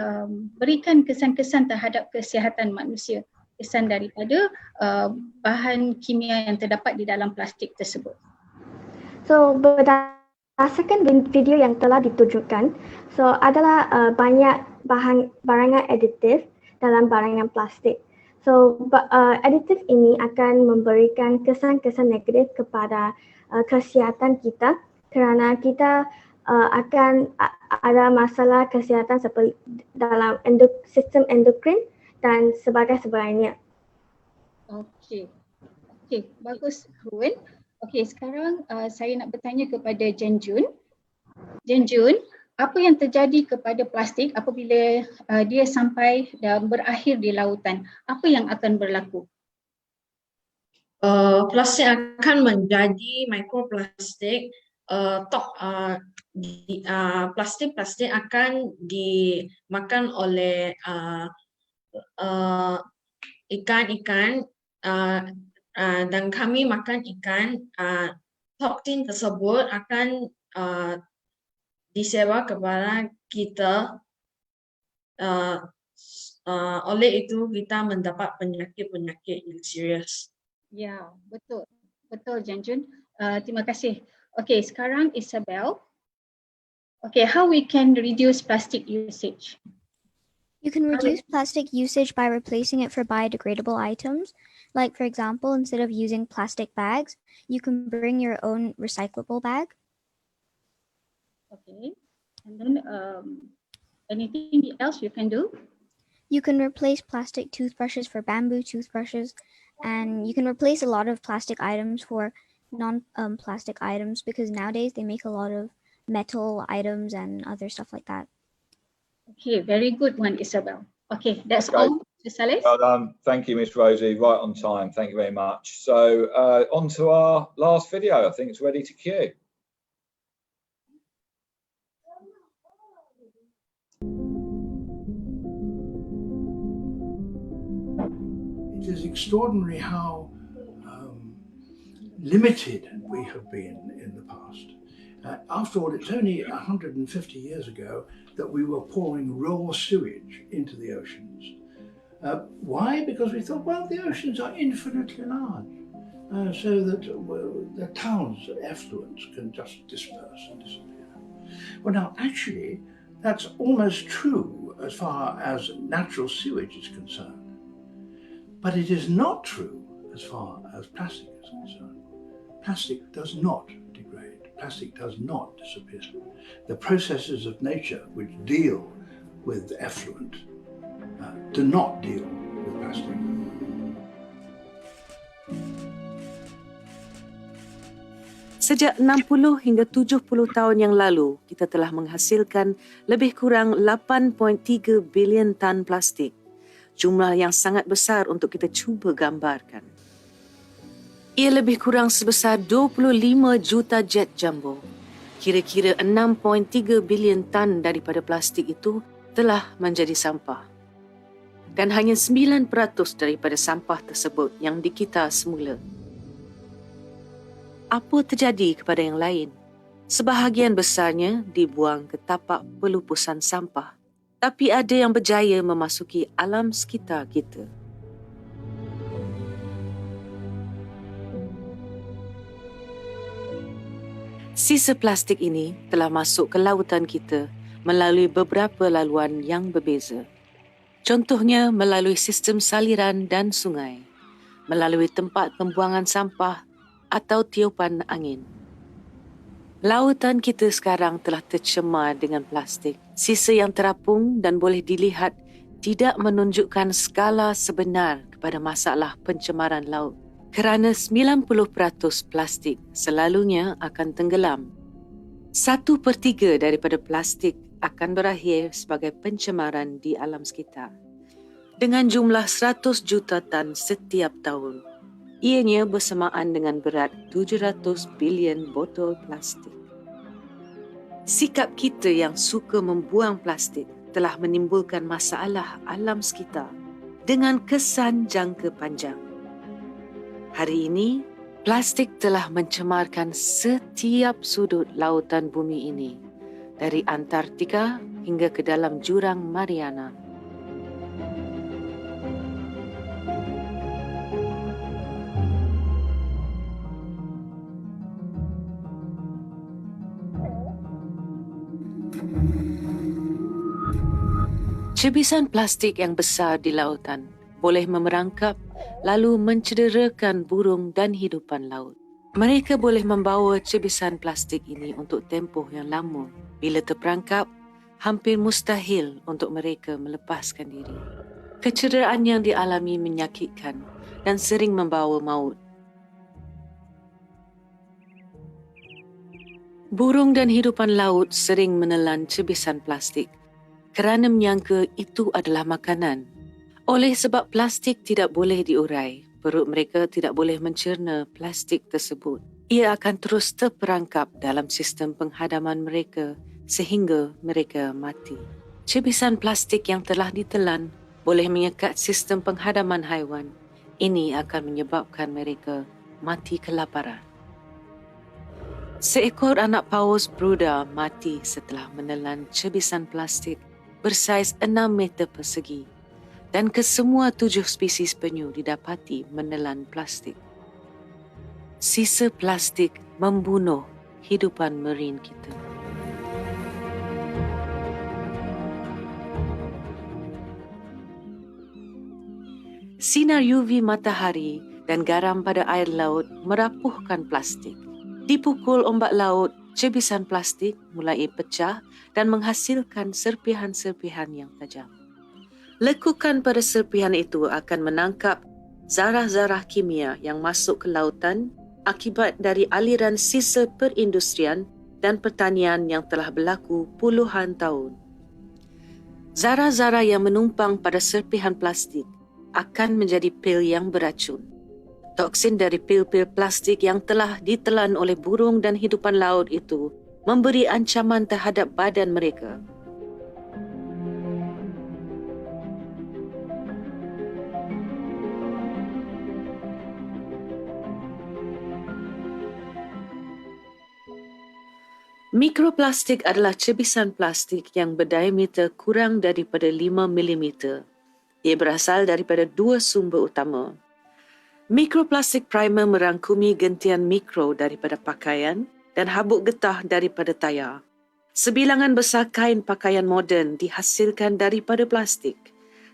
berikan kesan-kesan terhadap kesihatan manusia, kesan daripada bahan kimia yang terdapat di dalam plastik tersebut. So berdasarkan video yang telah ditunjukkan, so adalah banyak barangan aditif dalam barangan plastik. So aditif ini akan memberikan kesan-kesan negatif kepada kesihatan kita kerana kita akan ada masalah kesihatan seperti dalam sistem endokrin dan sebagainya. Okay, bagus Kewan. Okay, sekarang saya nak bertanya kepada Jenjun. Jenjun, apa yang terjadi kepada plastik apabila dia sampai dan berakhir di lautan? Apa yang akan berlaku? Plastik akan menjadi mikroplastik. Plastik akan dimakan oleh ikan-ikan dan kami makan ikan. Toksin tersebut akan disewa kepada kita, oleh itu kita mendapat penyakit-penyakit yang serius. Ya, betul Janjun. Terima kasih. Okay, sekarang Isabel. Okay, how we can reduce plastic usage? You can reduce plastic usage by replacing it for biodegradable items. Like for example, instead of using plastic bags, you can bring your own recyclable bag. Okay, and then anything else you can do? You can replace plastic toothbrushes for bamboo toothbrushes And you can replace a lot of plastic items for non-plastic items, because nowadays they make a lot of metal items and other stuff like that. Okay, very good one, Isabel. Okay, that's Okay. all, Mr. Salis. Well done. Thank you, Miss Rosie. Right on time. Thank you very much. So on to our last video. I think it's ready to cue. It is extraordinary how limited we have been in the past. After all, it's only 150 years ago that we were pouring raw sewage into the oceans. Why? Because we thought, well, the oceans are infinitely large, so that the towns of effluents can just disperse and disappear. Well, now, actually, that's almost true as far as natural sewage is concerned. But it is not true as far as plastic is concerned. Plastic does not degrade. Plastic does not disappear. The processes of nature which deal with effluent do not deal with plastic. Sejak 60 hingga 70 tahun yang lalu, kita telah menghasilkan lebih kurang 8.3 bilion tan plastik. Jumlah yang sangat besar untuk kita cuba gambarkan. Ia lebih kurang sebesar 25 juta jet jumbo. Kira-kira 6.3 bilion tan daripada plastik itu telah menjadi sampah. Dan hanya 9% daripada sampah tersebut yang dikita semula. Apa terjadi kepada yang lain? Sebahagian besarnya dibuang ke tapak pelupusan sampah. Tapi ada yang berjaya memasuki alam sekitar kita. Sisa plastik ini telah masuk ke lautan kita melalui beberapa laluan yang berbeza. Contohnya melalui sistem saliran dan sungai, melalui tempat pembuangan sampah atau tiupan angin. Lautan kita sekarang telah tercemar dengan plastik. Sisa yang terapung dan boleh dilihat tidak menunjukkan skala sebenar kepada masalah pencemaran laut. Kerana 90% plastik selalunya akan tenggelam. 1/3 daripada plastik akan berakhir sebagai pencemaran di alam sekitar. Dengan jumlah 100 juta tan setiap tahun. Ianya bersamaan dengan berat 700 bilion botol plastik. Sikap kita yang suka membuang plastik telah menimbulkan masalah alam sekitar dengan kesan jangka panjang. Hari ini, plastik telah mencemarkan setiap sudut lautan bumi ini, dari Antartika hingga ke dalam jurang Mariana. Cebisan plastik yang besar di lautan boleh memerangkap lalu mencederakan burung dan hidupan laut. Mereka boleh membawa cebisan plastik ini untuk tempoh yang lama. Bila terperangkap, hampir mustahil untuk mereka melepaskan diri. Kecederaan yang dialami menyakitkan dan sering membawa maut. Burung dan hidupan laut sering menelan cebisan plastik kerana menyangka itu adalah makanan. Oleh sebab plastik tidak boleh diurai, perut mereka tidak boleh mencerna plastik tersebut. Ia akan terus terperangkap dalam sistem penghadaman mereka sehingga mereka mati. Cebisan plastik yang telah ditelan boleh menyekat sistem penghadaman haiwan. Ini akan menyebabkan mereka mati kelaparan. Seekor anak paus Bruda mati setelah menelan cebisan plastik bersaiz 6 meter persegi dan kesemua 7 spesies penyu didapati menelan plastik. Sisa plastik membunuh hidupan marin kita. Sinar UV matahari dan garam pada air laut merapuhkan plastik. Dipukul ombak laut, cebisan plastik mulai pecah dan menghasilkan serpihan-serpihan yang tajam. Lekukan pada serpihan itu akan menangkap zarah-zarah kimia yang masuk ke lautan akibat dari aliran sisa perindustrian dan pertanian yang telah berlaku puluhan tahun. Zarah-zarah yang menumpang pada serpihan plastik akan menjadi pil yang beracun. Toksin dari pil-pil plastik yang telah ditelan oleh burung dan hidupan laut itu memberi ancaman terhadap badan mereka. Mikroplastik adalah cebisan plastik yang berdiameter kurang daripada 5 mm. Ia berasal daripada dua sumber utama. Mikroplastik primer merangkumi gentian mikro daripada pakaian dan habuk getah daripada tayar. Sebilangan besar kain pakaian moden dihasilkan daripada plastik.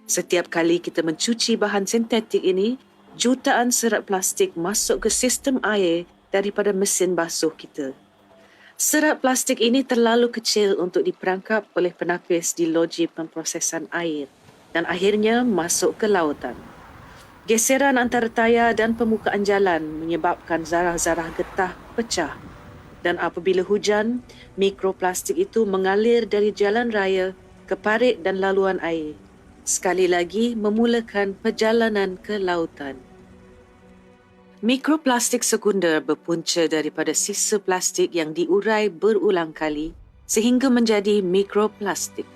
Setiap kali kita mencuci bahan sintetik ini, jutaan serat plastik masuk ke sistem air daripada mesin basuh kita. Serat plastik ini terlalu kecil untuk diperangkap oleh penapis di loji pemprosesan air dan akhirnya masuk ke lautan. Geseran antara tayar dan permukaan jalan menyebabkan zarah-zarah getah pecah dan apabila hujan, mikroplastik itu mengalir dari jalan raya ke parit dan laluan air. Sekali lagi memulakan perjalanan ke lautan. Mikroplastik sekunder berpunca daripada sisa plastik yang diurai berulang kali sehingga menjadi mikroplastik.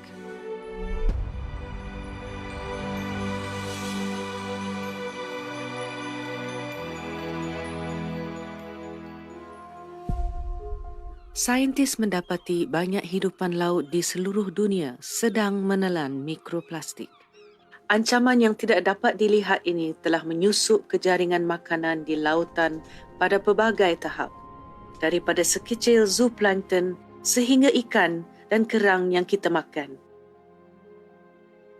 Saintis mendapati banyak hidupan laut di seluruh dunia sedang menelan mikroplastik. Ancaman yang tidak dapat dilihat ini telah menyusup ke jaringan makanan di lautan pada pelbagai tahap, daripada sekecil zooplankton sehingga ikan dan kerang yang kita makan.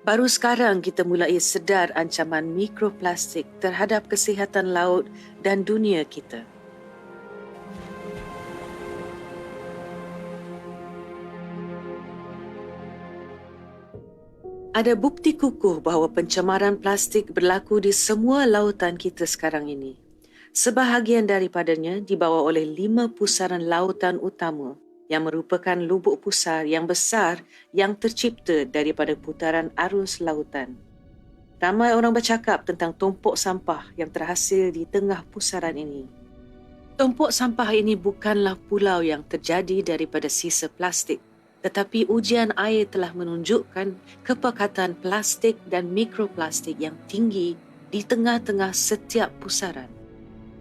Baru sekarang kita mulai sedar ancaman mikroplastik terhadap kesihatan laut dan dunia kita. Ada bukti kukuh bahawa pencemaran plastik berlaku di semua lautan kita sekarang ini. Sebahagian daripadanya dibawa oleh 5 pusaran lautan utama yang merupakan lubuk pusar yang besar yang tercipta daripada putaran arus lautan. Ramai orang bercakap tentang tumpuk sampah yang terhasil di tengah pusaran ini. Tumpuk sampah ini bukanlah pulau yang terjadi daripada sisa plastik, tetapi ujian air telah menunjukkan kepekatan plastik dan mikroplastik yang tinggi di tengah-tengah setiap pusaran.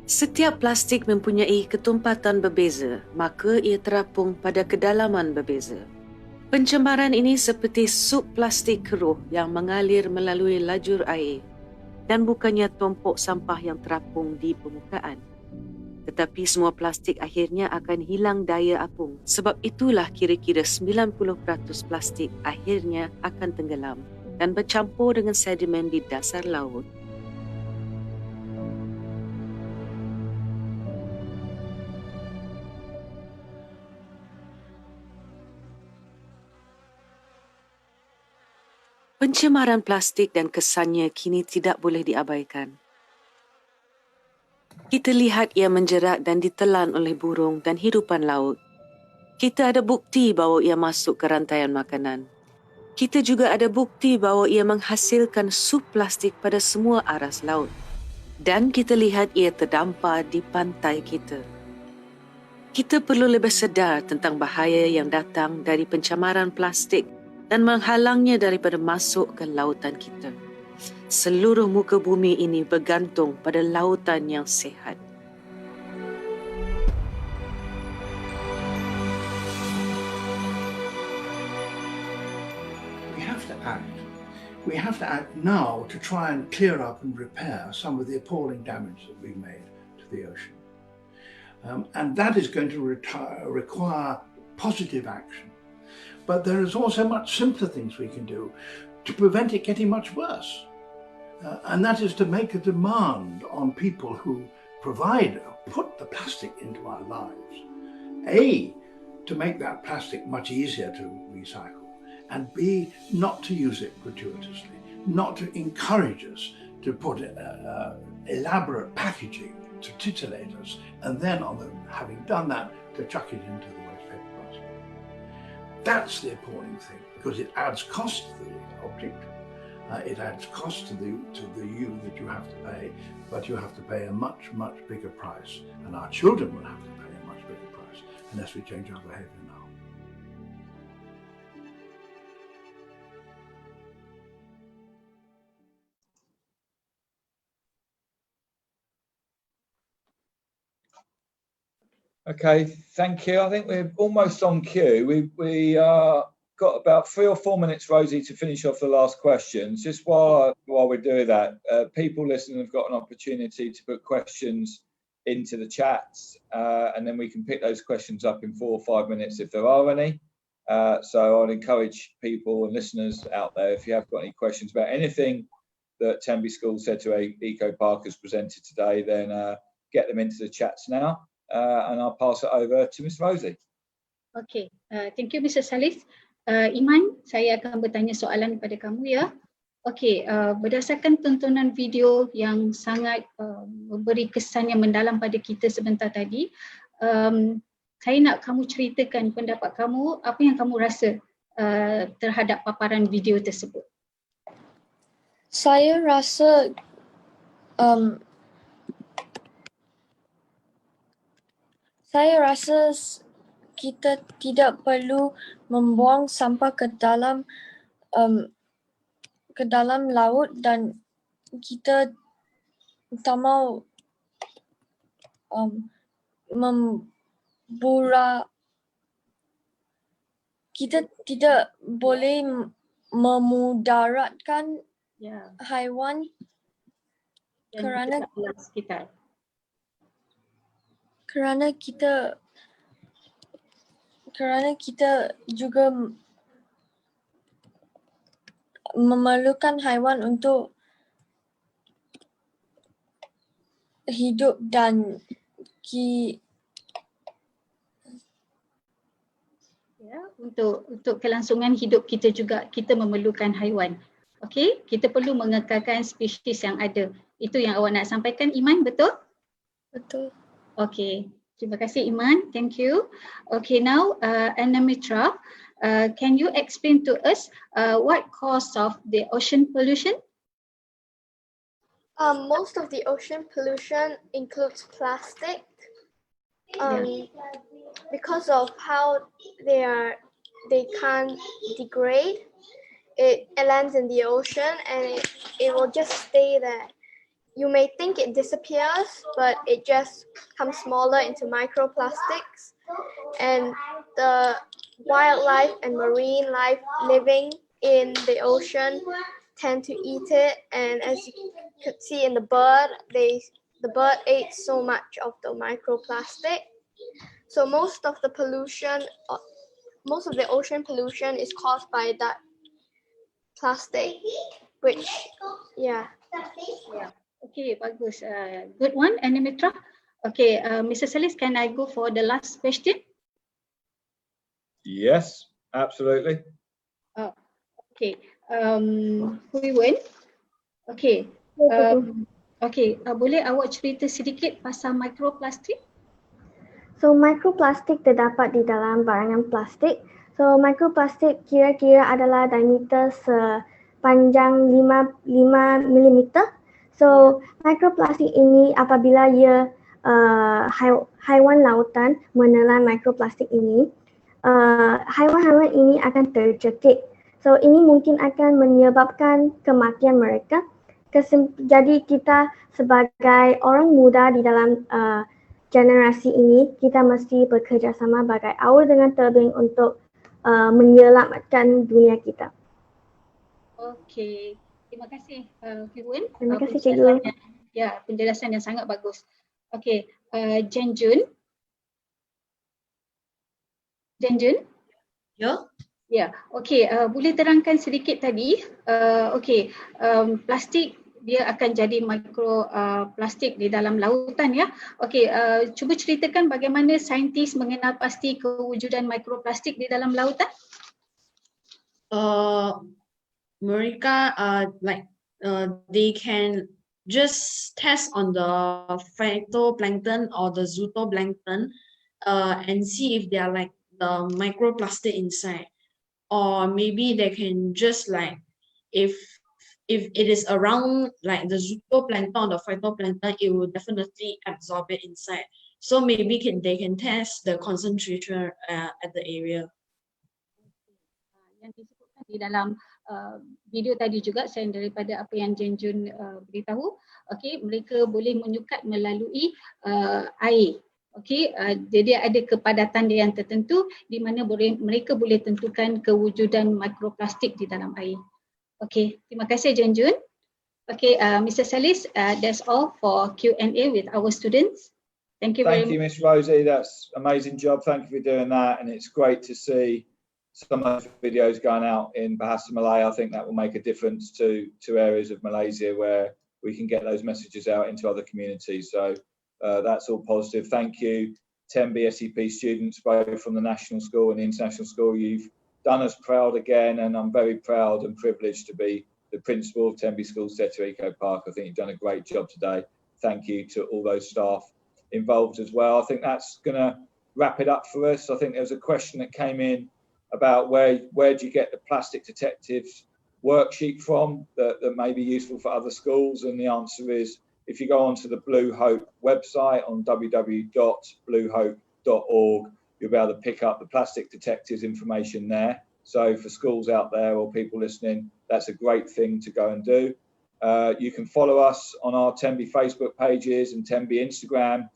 Setiap plastik mempunyai ketumpatan berbeza, maka ia terapung pada kedalaman berbeza. Pencemaran ini seperti sup plastik keruh yang mengalir melalui lajur air dan bukannya tumpuk sampah yang terapung di permukaan. Tetapi semua plastik akhirnya akan hilang daya apung. Sebab itulah kira-kira 90% plastik akhirnya akan tenggelam dan bercampur dengan sedimen di dasar laut. Pencemaran plastik dan kesannya kini tidak boleh diabaikan. Kita lihat ia menjerat dan ditelan oleh burung dan hidupan laut. Kita ada bukti bahawa ia masuk ke rantaian makanan. Kita juga ada bukti bahawa ia menghasilkan sup plastik pada semua aras laut. Dan kita lihat ia terdampar di pantai kita. Kita perlu lebih sedar tentang bahaya yang datang dari pencemaran plastik dan menghalangnya daripada masuk ke lautan kita. Seluruh muka bumi ini bergantung pada lautan yang sihat. We have to act. We have to act now to try and clear up and repair some of the appalling damage that we've made to the ocean. And that is going to require positive action. But there is also much simpler things we can do to prevent it getting much worse. And that is to make a demand on people who put the plastic into our lives. A, to make that plastic much easier to recycle, and B, not to use it gratuitously, not to encourage us to put elaborate packaging to titillate us, and then having done that, to chuck it into the waste paper basket. That's the appalling thing, because it adds cost to the object, it adds cost to the you that you have to pay, but you have to pay a much, much bigger price, and our children will have to pay a much bigger price unless we change our behaviour now. Okay, thank you. I think we're almost on cue. We got about 3 or 4 minutes, Rosie, to finish off the last questions. Just while we're doing that, people listening have got an opportunity to put questions into the chats, and then we can pick those questions up in 4 or 5 minutes if there are any. So I'd encourage people and listeners out there, if you have got any questions about anything that Tenby School said to Eco Park has presented today, then get them into the chats now. And I'll pass it over to Miss Rosie. Okay, thank you Mr. Salis. Iman, saya akan bertanya soalan kepada kamu ya. Okay, berdasarkan tontonan video yang sangat memberi kesan yang mendalam pada kita sebentar tadi, saya nak kamu ceritakan pendapat kamu, apa yang kamu rasa terhadap paparan video tersebut. Saya rasa kita tidak perlu membuang sampah ke dalam laut, dan kita tak mau kita tidak boleh memudaratkan haiwan kerana kita juga memerlukan haiwan untuk hidup dan untuk kelangsungan hidup kita juga, kita memerlukan haiwan. Okey, kita perlu mengekalkan spesies yang ada. Itu yang awak nak sampaikan, Iman, betul? Betul. Okey, terima kasih Iman. Thank you. Okay, now Anamitra, can you explain to us what cause of the ocean pollution? Most of the ocean pollution includes plastic. Because of how they can't degrade, it lands in the ocean and it will just stay there. You may think it disappears, but it just comes smaller into microplastics, and the wildlife and marine life living in the ocean tend to eat it, and as you could see in the bird, the bird ate so much of the microplastic. So most of the ocean pollution is caused by that plastic, which, yeah. Okay, bagus. Good one, Anamitra. Okay, Mr. Salis, can I go for the last question? Yes, absolutely. Okay, Hui-Wen. Okay, boleh awak cerita sedikit pasal mikroplastik? So microplastic terdapat di dalam barangan plastik. So microplastic kira-kira adalah diameter sepanjang 5 mm. So microplastic ini apabila ia haiwan lautan menelan microplastic ini, haiwan-haiwan ini akan tercekik. So ini mungkin akan menyebabkan kematian mereka. Jadi kita sebagai orang muda di dalam generasi ini, kita mesti bekerjasama bagai awal dengan tebing untuk menyelamatkan dunia kita. Okey, terima kasih Hui-Wen. Terima kasih Cikgu. Ya, penjelasan yang sangat bagus. Okey, Janjun. Ya. Ya, okey. Boleh terangkan sedikit tadi. Okey, plastik dia akan jadi mikroplastik di dalam lautan ya. Okey, cuba ceritakan bagaimana saintis mengenal pasti kewujudan mikroplastik di dalam lautan? Mereka they can just test on the phytoplankton or the zooplankton and see if they are like the microplastic inside. Or maybe they can just like, if it is around like the zooplankton or the phytoplankton, it will definitely absorb it inside. So maybe they can test the concentration at the area. Yang disebutkan di dalam video tadi juga, saya daripada apa yang Jenjun beritahu, okey, mereka boleh menyukat melalui air. Okey, jadi ada kepadatan dia yang tertentu di mana mereka boleh tentukan kewujudan mikroplastik di dalam air. Okey, terima kasih Jenjun. Okay, Mr. Salis, that's all for Q&A with our students. Thank you very much. Thank you, Miss Rosie. That's amazing job. Thank you for doing that. And it's great to see some of those videos going out in Bahasa Malay. I think that will make a difference to areas of Malaysia where we can get those messages out into other communities. So that's all positive. Thank you, Tenby SEP students, both from the National School and the International School. You've done us proud again, and I'm very proud and privileged to be the principal of Tenby School Setia Eco Park. I think you've done a great job today. Thank you to all those staff involved as well. I think that's going to wrap it up for us. I think there was a question that came in about where do you get the plastic detectives worksheet from that may be useful for other schools, and the answer is, if you go onto the Blue Hope website on www.bluehope.org, you'll be able to pick up the plastic detectives information there. So for schools out there or people listening, that's a great thing to go and do. You can follow us on our Tenby Facebook pages and Tenby Instagram,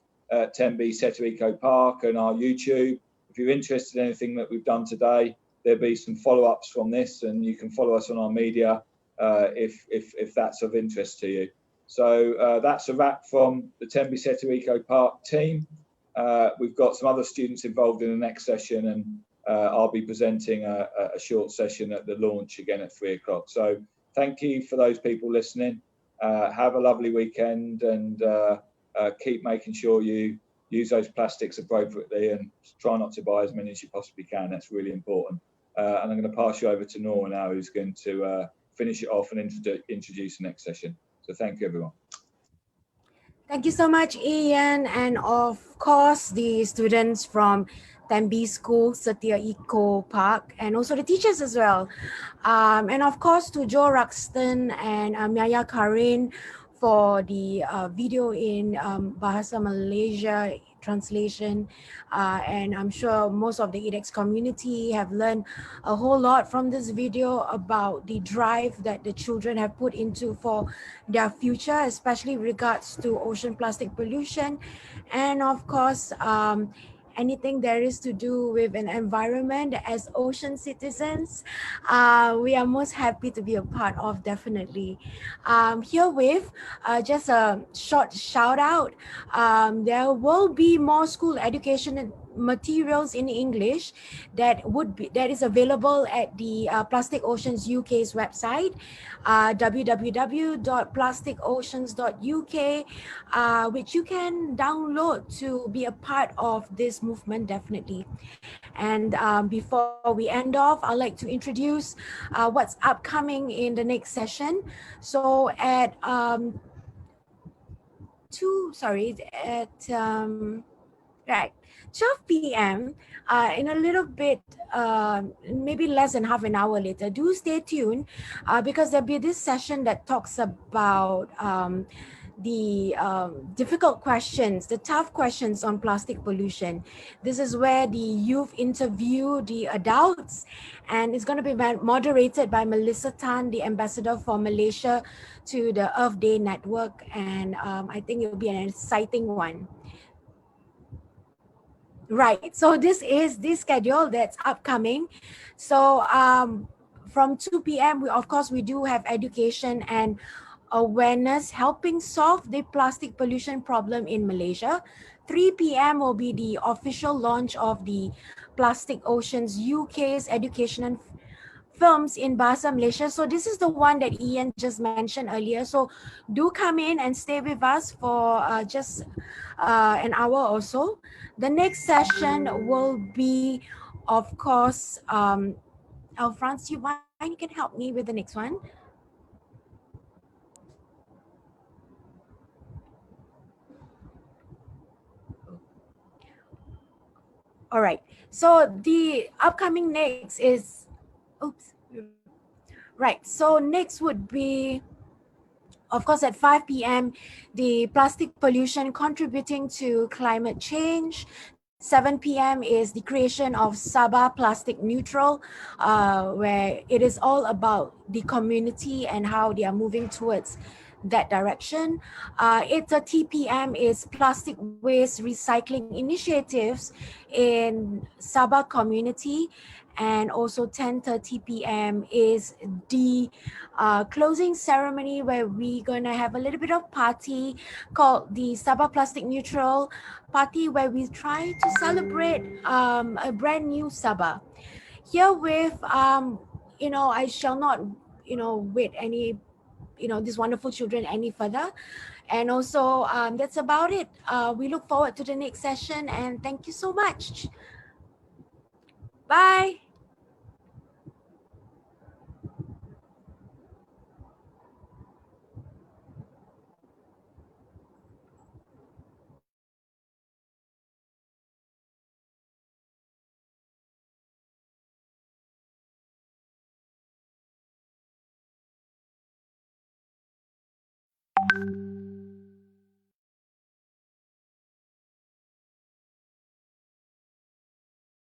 Tenby Setia Eco Park, and our YouTube. If you're interested in anything that we've done today, there'll be some follow-ups from this, and you can follow us on our media if that's of interest to you. So that's a wrap from the Tenby Setia Eco Park team. We've got some other students involved in the next session, and I'll be presenting a short session at the launch again at 3 o'clock. So thank you for those people listening. Have a lovely weekend, and keep making sure you use those plastics appropriately and try not to buy as many as you possibly can. That's really important. And I'm going to pass you over to Nora now, who's going to finish it off and introduce the next session. So thank you, everyone. Thank you so much, Ian, and of course the students from Tenby School, Setia Eco Park, and also the teachers as well. And of course to Joe Ruxton and Maya Karin for the video in Bahasa Malaysia translation. And I'm sure most of the edX community have learned a whole lot from this video about the drive that the children have put into for their future, especially regards to ocean plastic pollution. And of course, anything there is to do with an environment as ocean citizens, we are most happy to be a part of, definitely. Herewith, just a short shout out, there will be more school education materials in English that is available at the Plastic Oceans UK's website, www.plasticoceans.uk, which you can download to be a part of this movement, definitely. And before we end off, I'd like to introduce what's upcoming in the next session. So at 12 p.m. In a little bit, maybe less than half an hour later, do stay tuned because there'll be this session that talks about the difficult questions, the tough questions on plastic pollution. This is where the youth interview the adults, and it's going to be moderated by Melissa Tan, the ambassador for Malaysia to the Earth Day Network, and I think it will be an exciting one. Right, so this is the schedule that's upcoming. So from 2 p.m. we do have education and awareness helping solve the plastic pollution problem in Malaysia. 3 p.m. will be the official launch of the Plastic Oceans UK's education and films in Bahasa Malaysia. So this is the one that Ian just mentioned earlier. So do come in and stay with us for just an hour or so. The next session will be, of course, Alphonse, you can help me with the next one? All right. So the upcoming next is, oops. Right. So next would be, of course, at 5 p.m., the plastic pollution contributing to climate change. 7 p.m. is the creation of Sabah Plastic Neutral, where it is all about the community and how they are moving towards that direction. 8:30 p.m. is plastic waste recycling initiatives in Sabah community. And also 10:30 p.m. is the closing ceremony where we're gonna have a little bit of party called the Sabah Plastic Neutral Party, where we try to celebrate a brand new Sabah. Herewith, I shall not, wait any, these wonderful children any further. And also, that's about it. We look forward to the next session, and thank you so much. Bye.